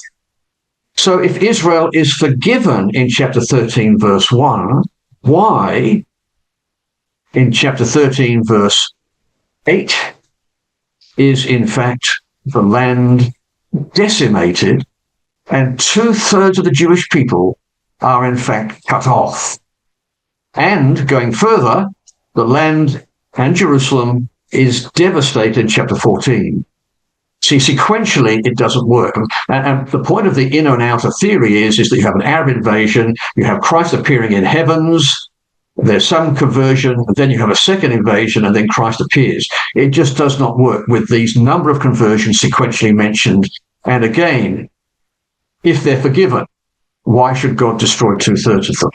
So if Israel is forgiven in chapter 13, verse 1, why in chapter 13, verse 8, is in fact the land decimated and 2/3 of the Jewish people are in fact cut off? And going further, the land and Jerusalem is devastated in chapter 14. See, sequentially, it doesn't work. And the point of the inner and outer theory is that you have an Arab invasion, you have Christ appearing in heavens, there's some conversion, then you have a second invasion, and then Christ appears. It just does not work with these number of conversions sequentially mentioned. And again, if they're forgiven, why should God destroy 2/3 of them?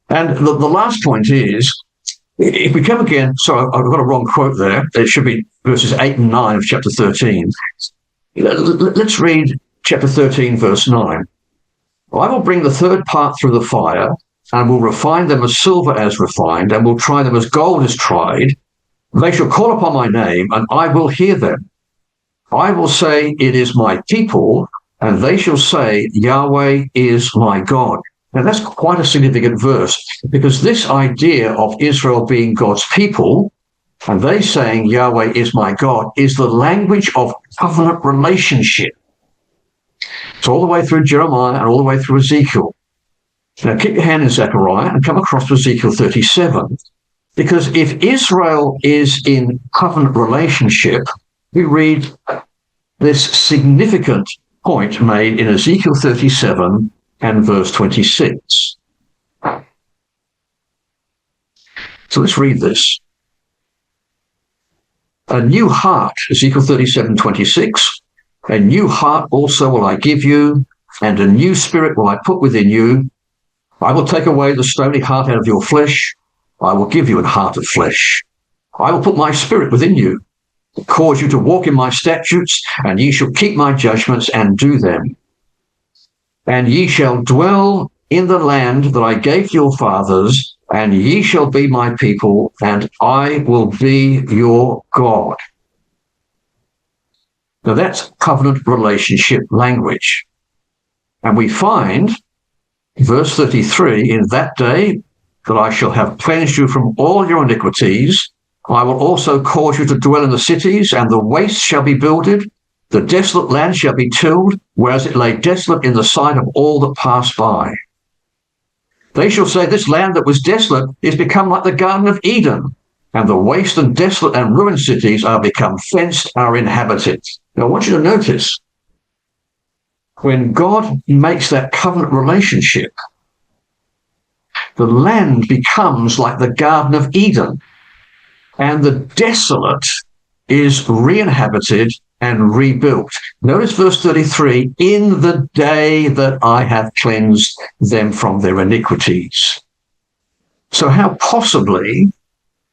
And the last point is, if we come again, sorry, I've got a wrong quote there. It should be verses 8 and 9 of chapter 13. Let's read chapter 13, verse 9. I will bring the third part through the fire, and will refine them as silver is refined, and will try them as gold is tried. They shall call upon my name, and I will hear them. I will say, it is my people, and they shall say, Yahweh is my God. Now, that's quite a significant verse, because this idea of Israel being God's people, and they saying, Yahweh is my God, is the language of covenant relationship. It's all the way through Jeremiah and all the way through Ezekiel. Now, keep your hand in Zechariah and come across to Ezekiel 37, because if Israel is in covenant relationship, we read this significant point made in Ezekiel 37 and verse 26. So let's read this. A new heart, Ezekiel 37:26, a new heart also will I give you, and a new spirit will I put within you. I will take away the stony heart out of your flesh. I will give you a heart of flesh. I will put my spirit within you, cause you to walk in my statutes, and ye shall keep my judgments and do them. And ye shall dwell in the land that I gave to your fathers, and ye shall be my people, and I will be your God. Now that's covenant relationship language. And we find, verse 33, in that day that I shall have cleansed you from all your iniquities, I will also cause you to dwell in the cities, and the waste shall be builded, the desolate land shall be tilled, whereas it lay desolate in the sight of all that passed by. They shall say, this land that was desolate is become like the Garden of Eden, and the waste and desolate and ruined cities are become fenced, are inhabited. Now I want you to notice, when God makes that covenant relationship, the land becomes like the Garden of Eden, and the desolate is re-inhabited and rebuilt. Notice verse 33, in the day that I have cleansed them from their iniquities. So how possibly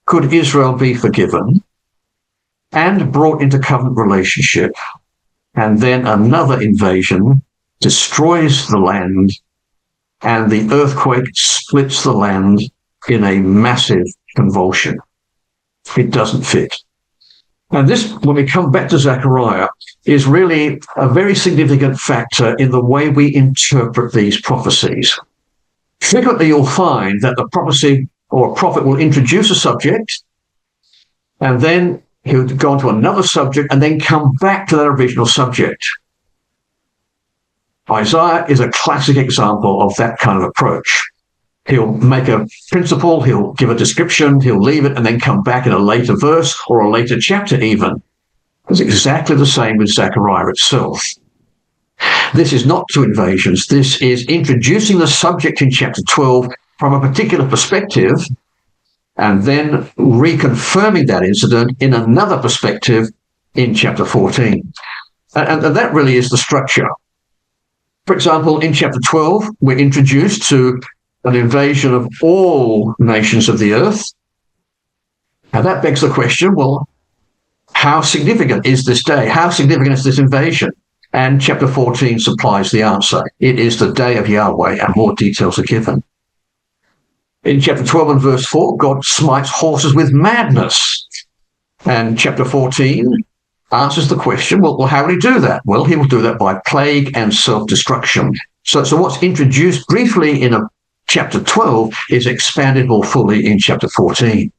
could Israel be forgiven and brought into covenant relationship, and then another invasion destroys the land, and the earthquake splits the land in a massive convulsion? It doesn't fit. And this, when we come back to Zechariah, is really a very significant factor in the way we interpret these prophecies. Frequently, you'll find that the prophecy or a prophet will introduce a subject, and then he'll go on to another subject, and then come back to that original subject. Isaiah is a classic example of that kind of approach. He'll make a principle, he'll give a description, he'll leave it, and then come back in a later verse or a later chapter even. It's exactly the same with Zechariah itself. This is not two invasions. This is introducing the subject in chapter 12 from a particular perspective, and then reconfirming that incident in another perspective in chapter 14. And that really is the structure. For example, in chapter 12, we're introduced to an invasion of all nations of the earth. Now that begs the question, well, how significant is this day? How significant is this invasion? And chapter 14 supplies the answer. It is the day of Yahweh, and more details are given. In chapter 12 and verse 4, God smites horses with madness. And chapter 14 answers the question, well, how will he do that? Well, he will do that by plague and self-destruction. So what's introduced briefly in chapter 12 is expanded more fully in chapter 14.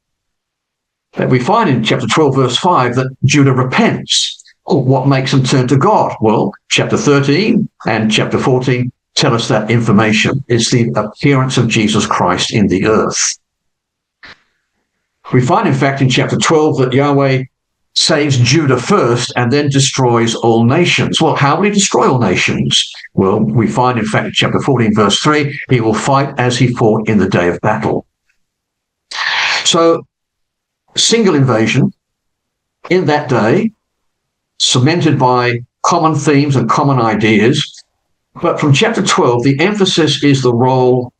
We find in chapter 12, verse 5, that Judah repents. Well, what makes them turn to God? Well, chapter 13 and chapter 14 tell us that information. It's the appearance of Jesus Christ in the earth. We find, in fact, in chapter 12 that Yahweh saves Judah first and then destroys all nations. Well, how will he destroy all nations? Well, we find, in fact, in chapter 14, verse 3, he will fight as he fought in the day of battle. So, single invasion in that day, cemented by common themes and common ideas. But from chapter 12, the emphasis is the role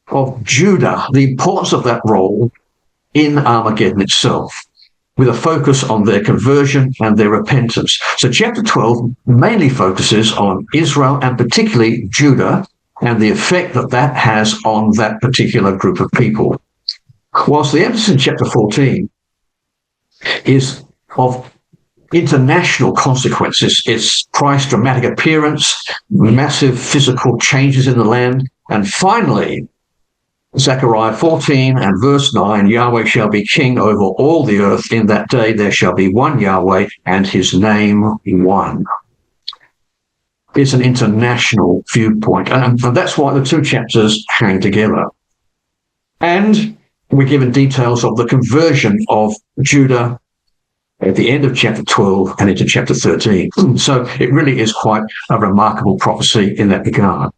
of Judah, the importance of that role in Armageddon itself, with a focus on their conversion and their repentance. So chapter 12 mainly focuses on Israel and particularly Judah and the effect that that has on that particular group of people. Whilst the emphasis in chapter 14 is of international consequences. It's Christ's dramatic appearance, massive physical changes in the land, and finally, Zechariah 14 and verse 9, Yahweh shall be king over all the earth. In that day there shall be one Yahweh, and his name one. It's an international viewpoint, and that's why the two chapters hang together. And we're given details of the conversion of Judah at the end of chapter 12 and into chapter 13. So it really is quite a remarkable prophecy in that regard.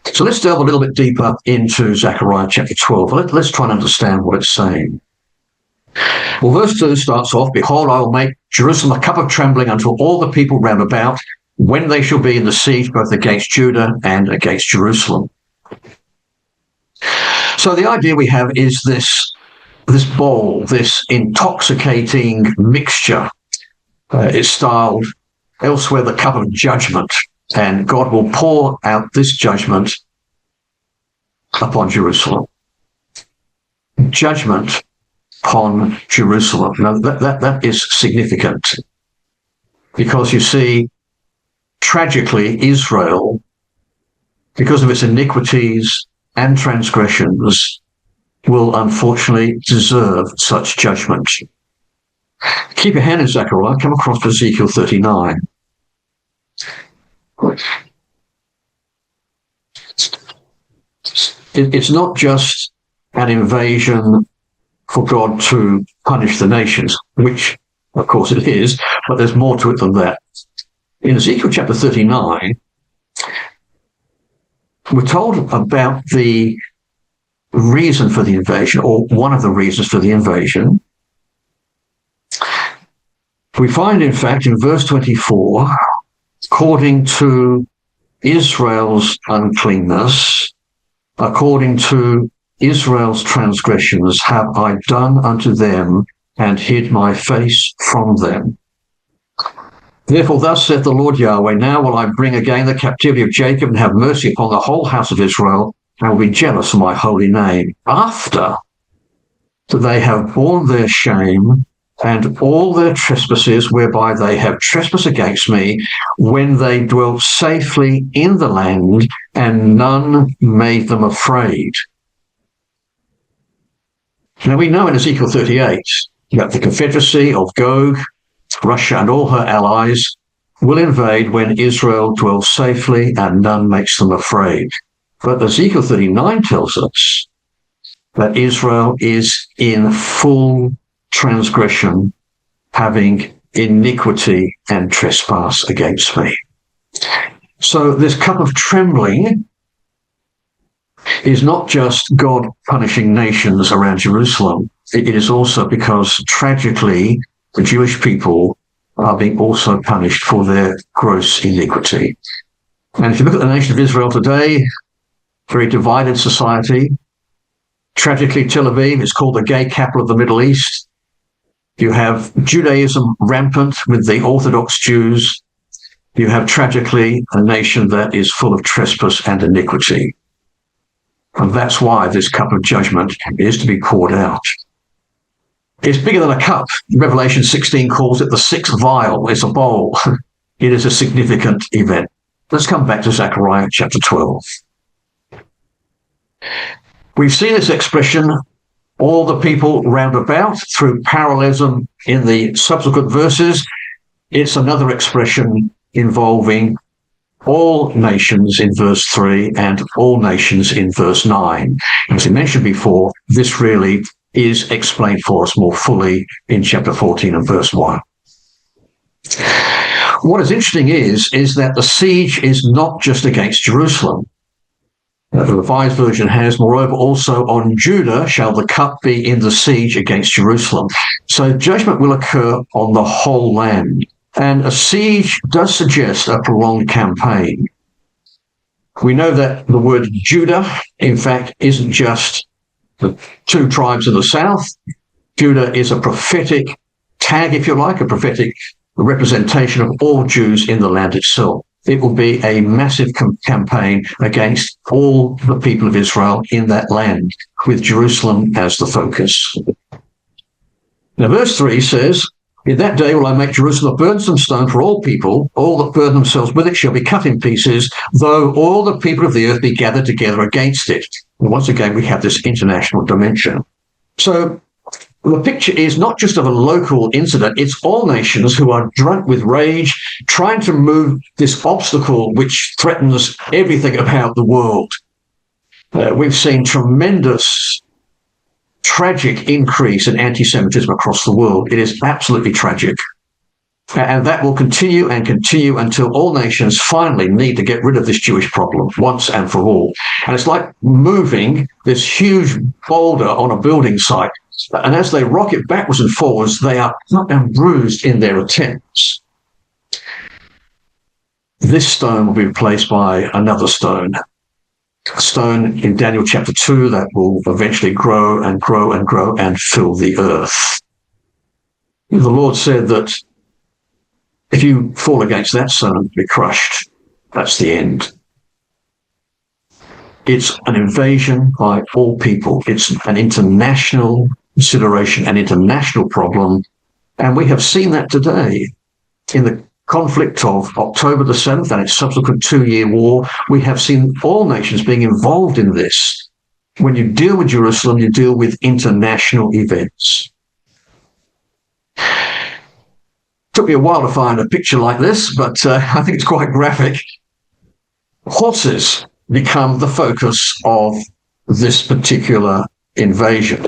So let's delve a little bit deeper into Zechariah chapter 12. Let's try and understand what it's saying. Well, verse 2 starts off, Behold, I will make Jerusalem a cup of trembling unto all the people round about, when they shall be in the siege both against Judah and against Jerusalem. So the idea we have is this bowl, this intoxicating mixture. It's styled elsewhere the cup of judgment, and God will pour out this judgment upon Jerusalem. Judgment upon Jerusalem. Now, that is significant, because you see, tragically, Israel, because of its iniquities and transgressions, will unfortunately deserve such judgment. Keep your hand in Zechariah, come across to Ezekiel 39. It's not just an invasion for God to punish the nations, which, of course, it is, but there's more to it than that. In Ezekiel chapter 39, we're told about the reason for the invasion, or one of the reasons for the invasion. We find, in fact, in verse 24, according to Israel's uncleanness, according to Israel's transgressions, have I done unto them, and hid my face from them. Therefore, thus saith the Lord Yahweh, now will I bring again the captivity of Jacob, and have mercy upon the whole house of Israel, and will be jealous of my holy name, after they have borne their shame and all their trespasses whereby they have trespassed against me, when they dwelt safely in the land, and none made them afraid. Now we know in Ezekiel 38 that the confederacy of Gog, Russia and all her allies will invade when Israel dwells safely and none makes them afraid. But Ezekiel 39 tells us that Israel is in full transgression, having iniquity and trespass against me. So this cup of trembling is not just God punishing nations around Jerusalem. It is also because tragically the Jewish people are being also punished for their gross iniquity. And if you look at the nation of Israel today, very divided society. Tragically, Tel Aviv is called the gay capital of the Middle East. You have Judaism rampant with the Orthodox Jews. You have, tragically, a nation that is full of trespass and iniquity. And that's why this cup of judgment is to be poured out. It's bigger than a cup. Revelation 16 calls it the sixth vial. It's a bowl. It is a significant event. Let's come back to Zechariah chapter 12. We've seen this expression, all the people round about, through parallelism in the subsequent verses. It's another expression involving all nations in verse 3 and all nations in verse 9. As we mentioned before, this really is explained for us more fully in chapter 14 and verse 1. What is interesting is that the siege is not just against Jerusalem. The Revised Version has, moreover, also on Judah shall the cup be in the siege against Jerusalem. So judgment will occur on the whole land. And a siege does suggest a prolonged campaign. We know that the word Judah, in fact, isn't just the two tribes in the south. Judah is a prophetic tag, if you like, a prophetic representation of all Jews in the land itself. It will be a massive campaign against all the people of Israel in that land, with Jerusalem as the focus. Now, verse 3 says, in that day will I make Jerusalem a burdensome stone for all people. All that burden themselves with it shall be cut in pieces, though all the people of the earth be gathered together against it. And once again, we have this international dimension. So the picture is not just of a local incident, it's all nations who are drunk with rage, trying to move this obstacle which threatens everything about the world. We've seen tremendous, tragic increase in anti-Semitism across the world. It is absolutely tragic. And that will continue and continue until all nations finally need to get rid of this Jewish problem once and for all. And it's like moving this huge boulder on a building site. And as they rock it backwards and forwards, they are cut and bruised in their attempts. This stone will be replaced by another stone. A stone in Daniel chapter 2 that will eventually grow and grow and grow and fill the earth. The Lord said that if you fall against that stone, you'll be crushed. That's the end. It's an invasion by all people. It's an international consideration, an international problem. And we have seen that today in the conflict of October the 7th and its subsequent 2-year war. We have seen all nations being involved in this. When you deal with Jerusalem, you deal with international events. Took me a while to find a picture like this, but I think it's quite graphic. Horses become the focus of this particular invasion.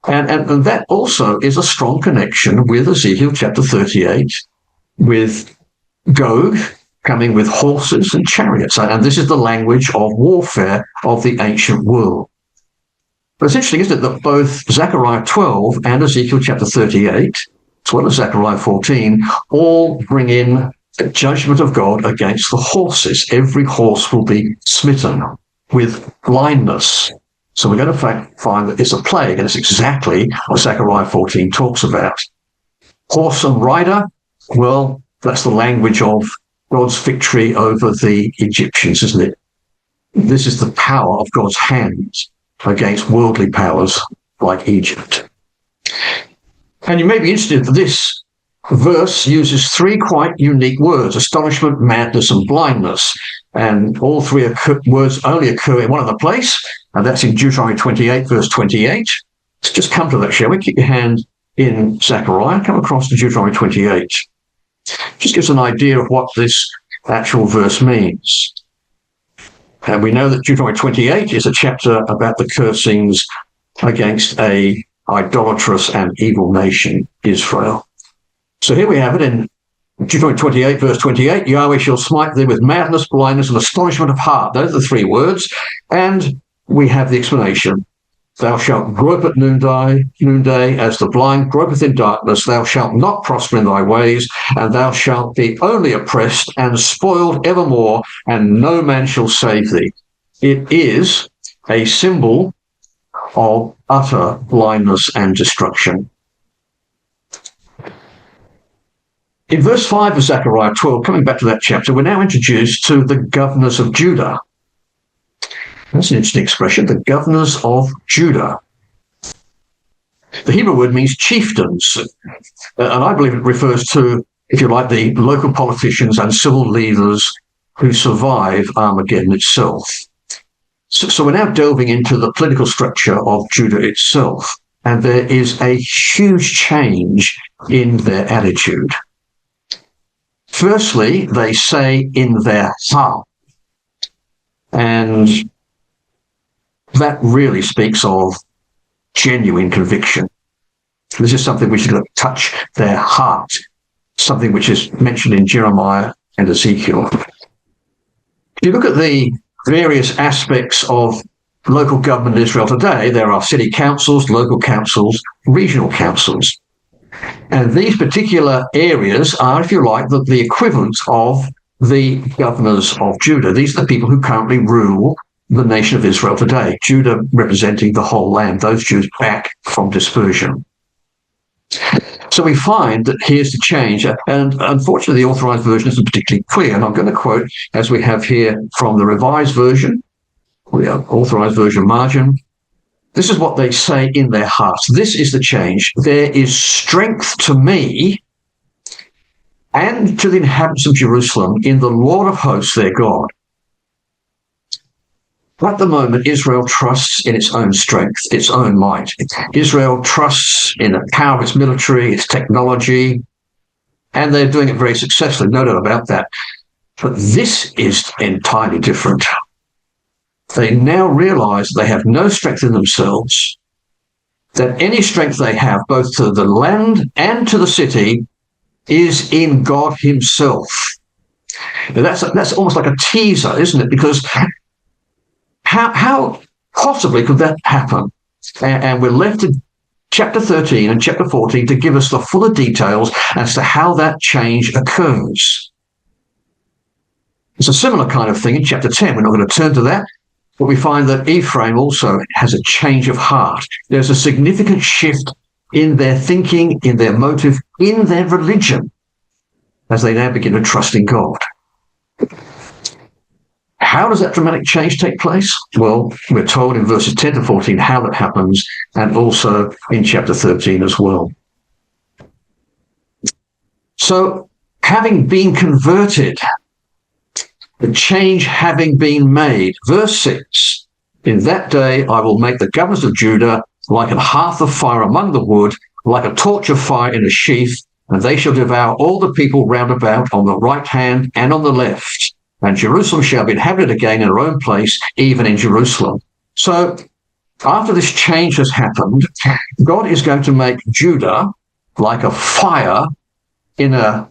And that also is a strong connection with Ezekiel chapter 38, with Gog coming with horses and chariots. And this is the language of warfare of the ancient world. But it's interesting, isn't it, that both Zechariah 12 and Ezekiel chapter 38, as well as Zechariah 14, all bring in the judgment of God against the horses. Every horse will be smitten with blindness. So we're going to find that it's a plague, and it's exactly what Zechariah 14 talks about. Horse and rider, well, that's the language of God's victory over the Egyptians, isn't it? This is the power of God's hand against worldly powers like Egypt. And you may be interested that this verse uses 3 quite unique words: astonishment, madness, and blindness. And all 3 words only occur in one other place, and that's in Deuteronomy 28, verse 28. Let's just come to that, shall we? Keep your hand in Zechariah, come across to Deuteronomy 28. Just gives an idea of what this actual verse means. And we know that Deuteronomy 28 is a chapter about the cursings against a idolatrous and evil nation, Israel. So here we have it in Deuteronomy 28, verse 28, Yahweh shall smite thee with madness, blindness, and astonishment of heart. Those are the 3 words. And we have the explanation. Thou shalt grope at noonday, as the blind gropeth in darkness. Thou shalt not prosper in thy ways, and thou shalt be only oppressed and spoiled evermore, and no man shall save thee. It is a symbol of utter blindness and destruction. In verse 5 of Zechariah 12, coming back to that chapter, we're now introduced to the governors of Judah. That's an interesting expression, the governors of Judah. The Hebrew word means chieftains, and I believe it refers to, if you like, the local politicians and civil leaders who survive Armageddon itself. So we're now delving into the political structure of Judah itself, and there is a huge change in their attitude. Firstly, they say in their heart, and that really speaks of genuine conviction. This is something which is going to touch their heart, something which is mentioned in Jeremiah and Ezekiel. If you look at the various aspects of local government in Israel today, there are city councils, local councils, regional councils. And these particular areas are, if you like, the equivalent of the governors of Judah. These are the people who currently rule the nation of Israel today, Judah representing the whole land, those Jews back from dispersion. So we find that here's the change, and unfortunately the Authorized Version isn't particularly clear, and I'm going to quote, as we have here from the Revised Version, the Authorized Version margin, This is what they say in their hearts. This is the change. There is strength to me and to the inhabitants of Jerusalem in the Lord of hosts, their God. At the moment, Israel trusts in its own strength, its own might. Israel trusts in the power of its military, its technology, and they're doing it very successfully, no doubt about that. But this is entirely different. They now realize they have no strength in themselves, that any strength they have, both to the land and to the city, is in God himself. Now that's almost like a teaser, isn't it? Because how possibly could that happen? And we're left in chapter 13 and chapter 14 to give us the fuller details as to how that change occurs. It's a similar kind of thing in chapter 10. We're not going to turn to that, but we find that Ephraim also has a change of heart. There's a significant shift in their thinking, in their motive, in their religion, as they now begin to trust in God. How does that dramatic change take place? Well, we're told in verses 10 to 14 how that happens, and also in chapter 13 as well. So, having been converted, the change having been made, verse 6, in that day I will make the governors of Judah like a hearth of fire among the wood, like a torch of fire in a sheaf, and they shall devour all the people round about on the right hand and on the left. And Jerusalem shall be inhabited again in her own place, even in Jerusalem. So after this change has happened, God is going to make Judah like a fire in a,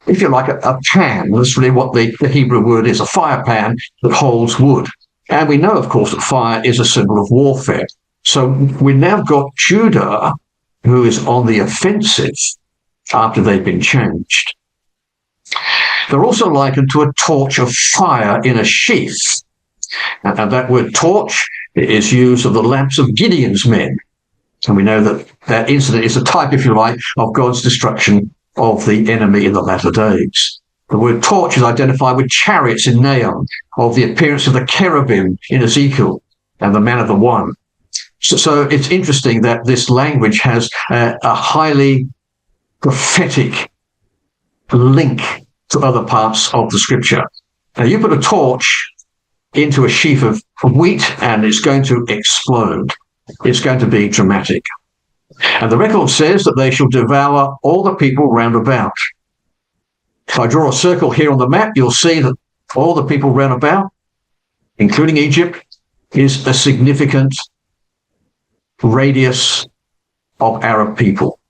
if you like, a pan. That's really what the Hebrew word is, a fire pan that holds wood. And we know, of course, that fire is a symbol of warfare. So we now got Judah, who is on the offensive after they've been changed. They're also likened to a torch of fire in a sheaf. And that word torch is used of the lamps of Gideon's men. And we know that that incident is a type, if you like, of God's destruction of the enemy in the latter days. The word torch is identified with chariots in Nahum, of the appearance of the cherubim in Ezekiel, and the man of the one. So it's interesting that this language has a highly prophetic link to other parts of the scripture. Now, you put a torch into a sheaf of wheat and it's going to explode. It's going to be dramatic. And the record says that they shall devour all the people round about. If I draw a circle here on the map, you'll see that all the people round about, including Egypt, is a significant radius of Arab people.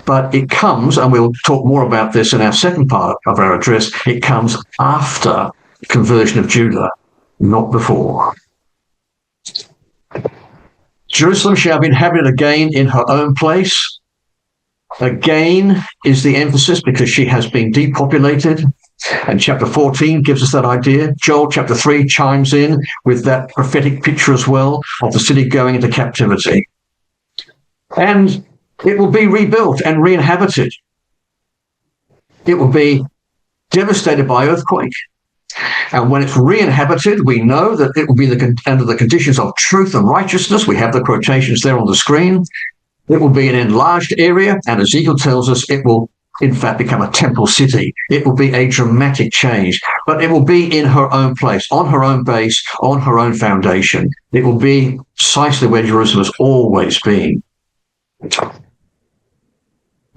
But it comes, and we'll talk more about this in our second part of our address, it comes after the conversion of Judah, not before. Jerusalem shall be inhabited again in her own place. Again is the emphasis because she has been depopulated. And chapter 14 gives us that idea. Joel chapter 3 chimes in with that prophetic picture as well of the city going into captivity. And it will be rebuilt and re-inhabited. It will be devastated by earthquake. And when it's re-inhabited, we know that it will be under the conditions of truth and righteousness. We have the quotations there on the screen. It will be an enlarged area, and Ezekiel tells us it will, in fact, become a temple city. It will be a dramatic change, but it will be in her own place, on her own base, on her own foundation. It will be precisely where Jerusalem has always been.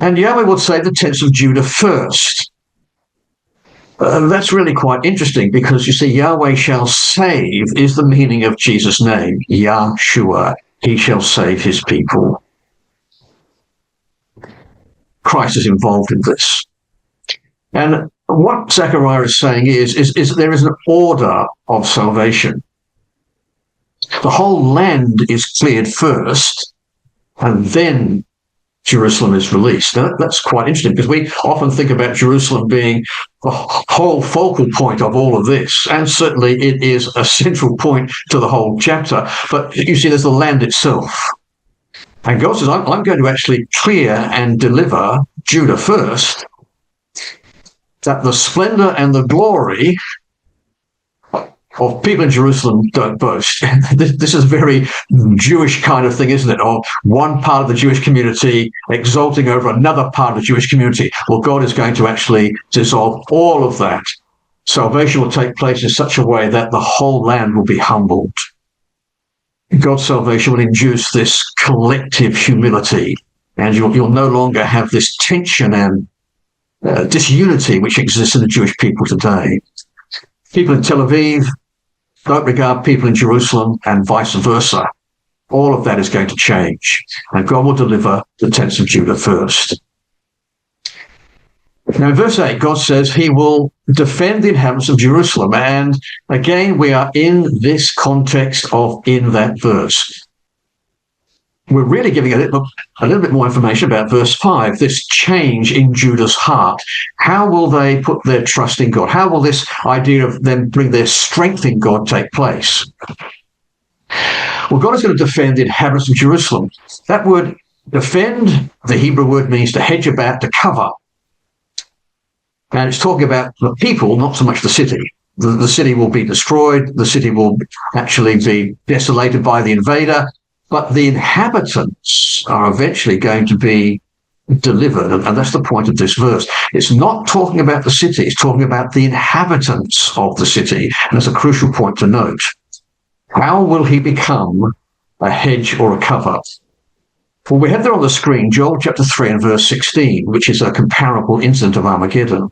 And Yahweh will say the tents of Judah first. That's really quite interesting because, you see, Yahweh shall save is the meaning of Jesus' name, Yahshua. He shall save his people. Christ is involved in this. And what Zechariah is saying is there is an order of salvation. The whole land is cleared first, and then Jerusalem is released. Now, that's quite interesting because we often think about Jerusalem being the whole focal point of all of this, and certainly it is a central point to the whole chapter. But you see, there's the land itself. And God says, I'm going to actually clear and deliver Judah first, that the splendor and the glory of people in Jerusalem don't boast. This is a very Jewish kind of thing, isn't it? Of one part of the Jewish community exalting over another part of the Jewish community. Well, God is going to actually dissolve all of that. Salvation will take place in such a way that the whole land will be humbled. God's salvation will induce this collective humility, and you'll no longer have this tension and disunity which exists in the Jewish people today. People in Tel Aviv don't regard people in Jerusalem, and vice versa. All of that is going to change, and God will deliver the tents of Judah first. Now, in verse 8, God says he will defend the inhabitants of Jerusalem. And again, we are in this context of in that verse. We're really giving a little bit more information about verse 5, this change in Judah's heart. How will they put their trust in God? How will this idea of them bring their strength in God take place? Well, God is going to defend the inhabitants of Jerusalem. That word defend, the Hebrew word means to hedge about, to cover. And it's talking about the people, not so much the city. The city will be destroyed. The city will actually be desolated by the invader. But the inhabitants are eventually going to be delivered. And that's the point of this verse. It's not talking about the city. It's talking about the inhabitants of the city. And that's a crucial point to note. How will he become a hedge or a cover? Well, we have there on the screen Joel chapter 3 and verse 16, which is a comparable incident of Armageddon.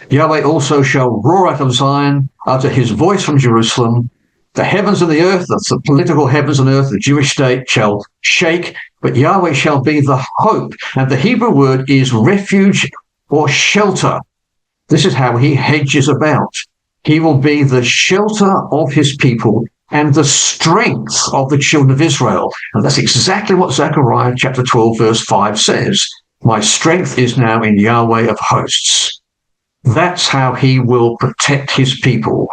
Yahweh also shall roar out of Zion, utter his voice from Jerusalem. The heavens and the earth, that's the political heavens and earth, the Jewish state shall shake, but Yahweh shall be the hope. And the Hebrew word is refuge or shelter. This is how he hedges about. He will be the shelter of his people and the strength of the children of Israel. And that's exactly what Zechariah chapter 12, verse 5 says. My strength is now in Yahweh of hosts. That's how he will protect his people.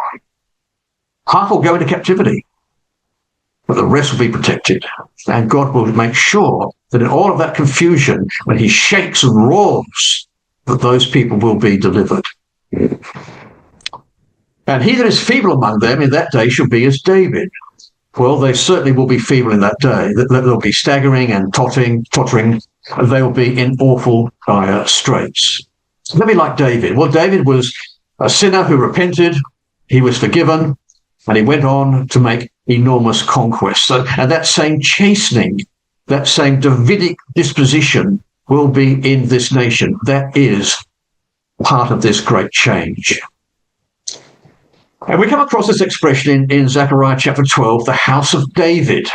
Half will go into captivity, but the rest will be protected. And God will make sure that in all of that confusion, when he shakes and roars, that those people will be delivered. And he that is feeble among them in that day shall be as David. Well, they certainly will be feeble in that day. They'll be staggering and tottering. They will be in awful dire straits. Let me like David. Well, David was a sinner who repented. He was forgiven, and he went on to make enormous conquests. And that same chastening, that same Davidic disposition will be in this nation. That is part of this great change. And we come across this expression in Zechariah chapter 12, the house of David.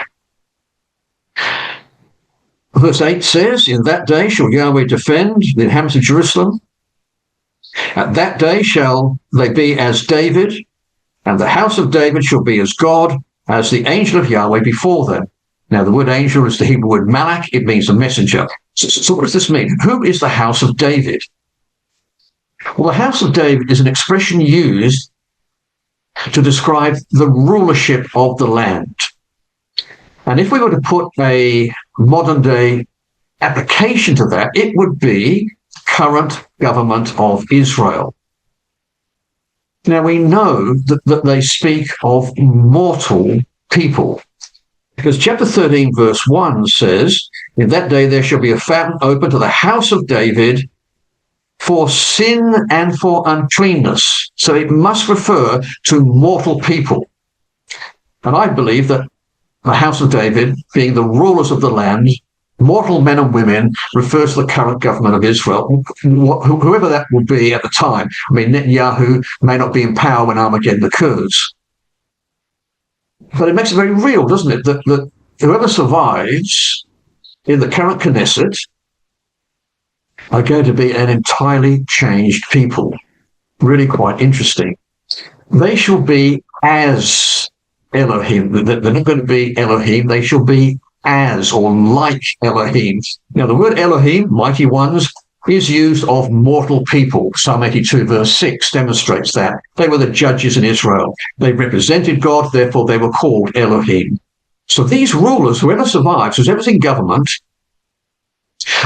Verse 8 says, in that day shall Yahweh defend the inhabitants of Jerusalem. At that day shall they be as David, and the house of David shall be as God, as the angel of Yahweh before them. Now, the word angel is the Hebrew word malach. It means a messenger. So what does this mean? Who is the house of David? Well, the house of David is an expression used to describe the rulership of the land. And if we were to put a modern-day application to that, it would be current government of Israel. Now, we know that they speak of mortal people, because chapter 13, verse 1 says, in that day there shall be a fountain open to the house of David for sin and for uncleanness. So it must refer to mortal people. And I believe that the house of David, being the rulers of the land, mortal men and women, refers to the current government of Israel, whoever that will be at the time. I mean, Netanyahu may not be in power when Armageddon occurs. But it makes it very real, doesn't it, that whoever survives in the current Knesset are going to be an entirely changed people. Really quite interesting. They shall be as Elohim. They're not going to be Elohim. They shall be as or like Elohim. Now, the word Elohim, mighty ones, is used of mortal people. Psalm 82, verse 6 demonstrates that. They were the judges in Israel. They represented God, therefore they were called Elohim. So these rulers, whoever survives, whoever's in government,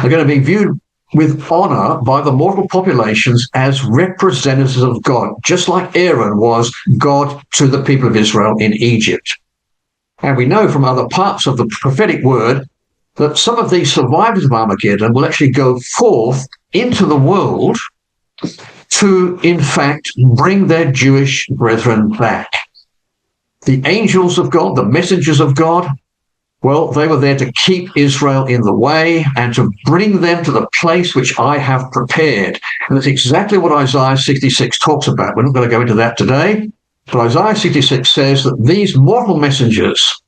are going to be viewed with honor by the mortal populations as representatives of God, just like Aaron was God to the people of Israel in Egypt. And we know from other parts of the prophetic word that some of these survivors of Armageddon will actually go forth into the world to, in fact, bring their Jewish brethren back. The angels of God, the messengers of God, well, they were there to keep Israel in the way and to bring them to the place which I have prepared. And that's exactly what Isaiah 66 talks about. We're not going to go into that today, but Isaiah 66 says that these mortal messengers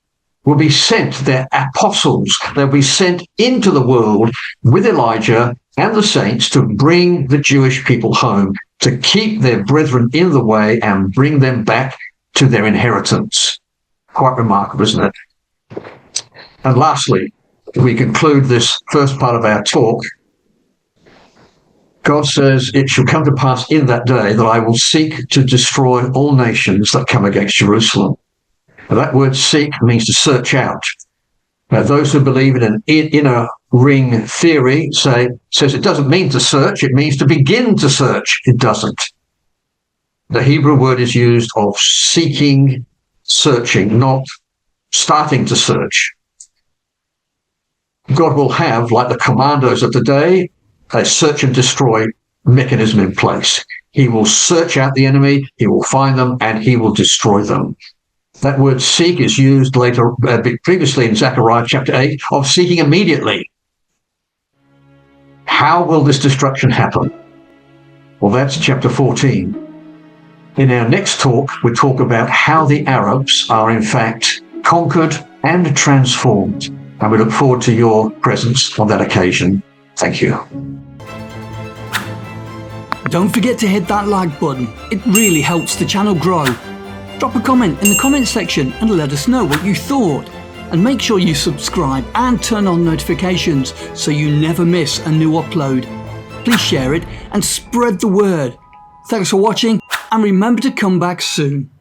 will be sent, they're apostles, they'll be sent into the world with Elijah and the saints to bring the Jewish people home, to keep their brethren in the way and bring them back to their inheritance. Quite remarkable, isn't it? And lastly, we conclude this first part of our talk. God says, it shall come to pass in that day that I will seek to destroy all nations that come against Jerusalem. Now, that word seek means to search out. Now, those who believe in an inner ring theory says it doesn't mean to search, it means to begin to search. It doesn't. The Hebrew word is used of seeking, searching, not starting to search. God will have, like the commandos of the day, a search and destroy mechanism in place. He will search out the enemy, he will find them, and he will destroy them. That word seek is used later, previously in Zechariah chapter 8, of seeking immediately. How will this destruction happen? Well, that's chapter 14. In our next talk, we'll talk about how the Arabs are in fact conquered and transformed. And we look forward to your presence on that occasion. Thank you. Don't forget to hit that like button. It really helps the channel grow. Drop a comment in the comment section and let us know what you thought. And make sure you subscribe and turn on notifications so you never miss a new upload. Please share it and spread the word. Thanks for watching, and remember to come back soon.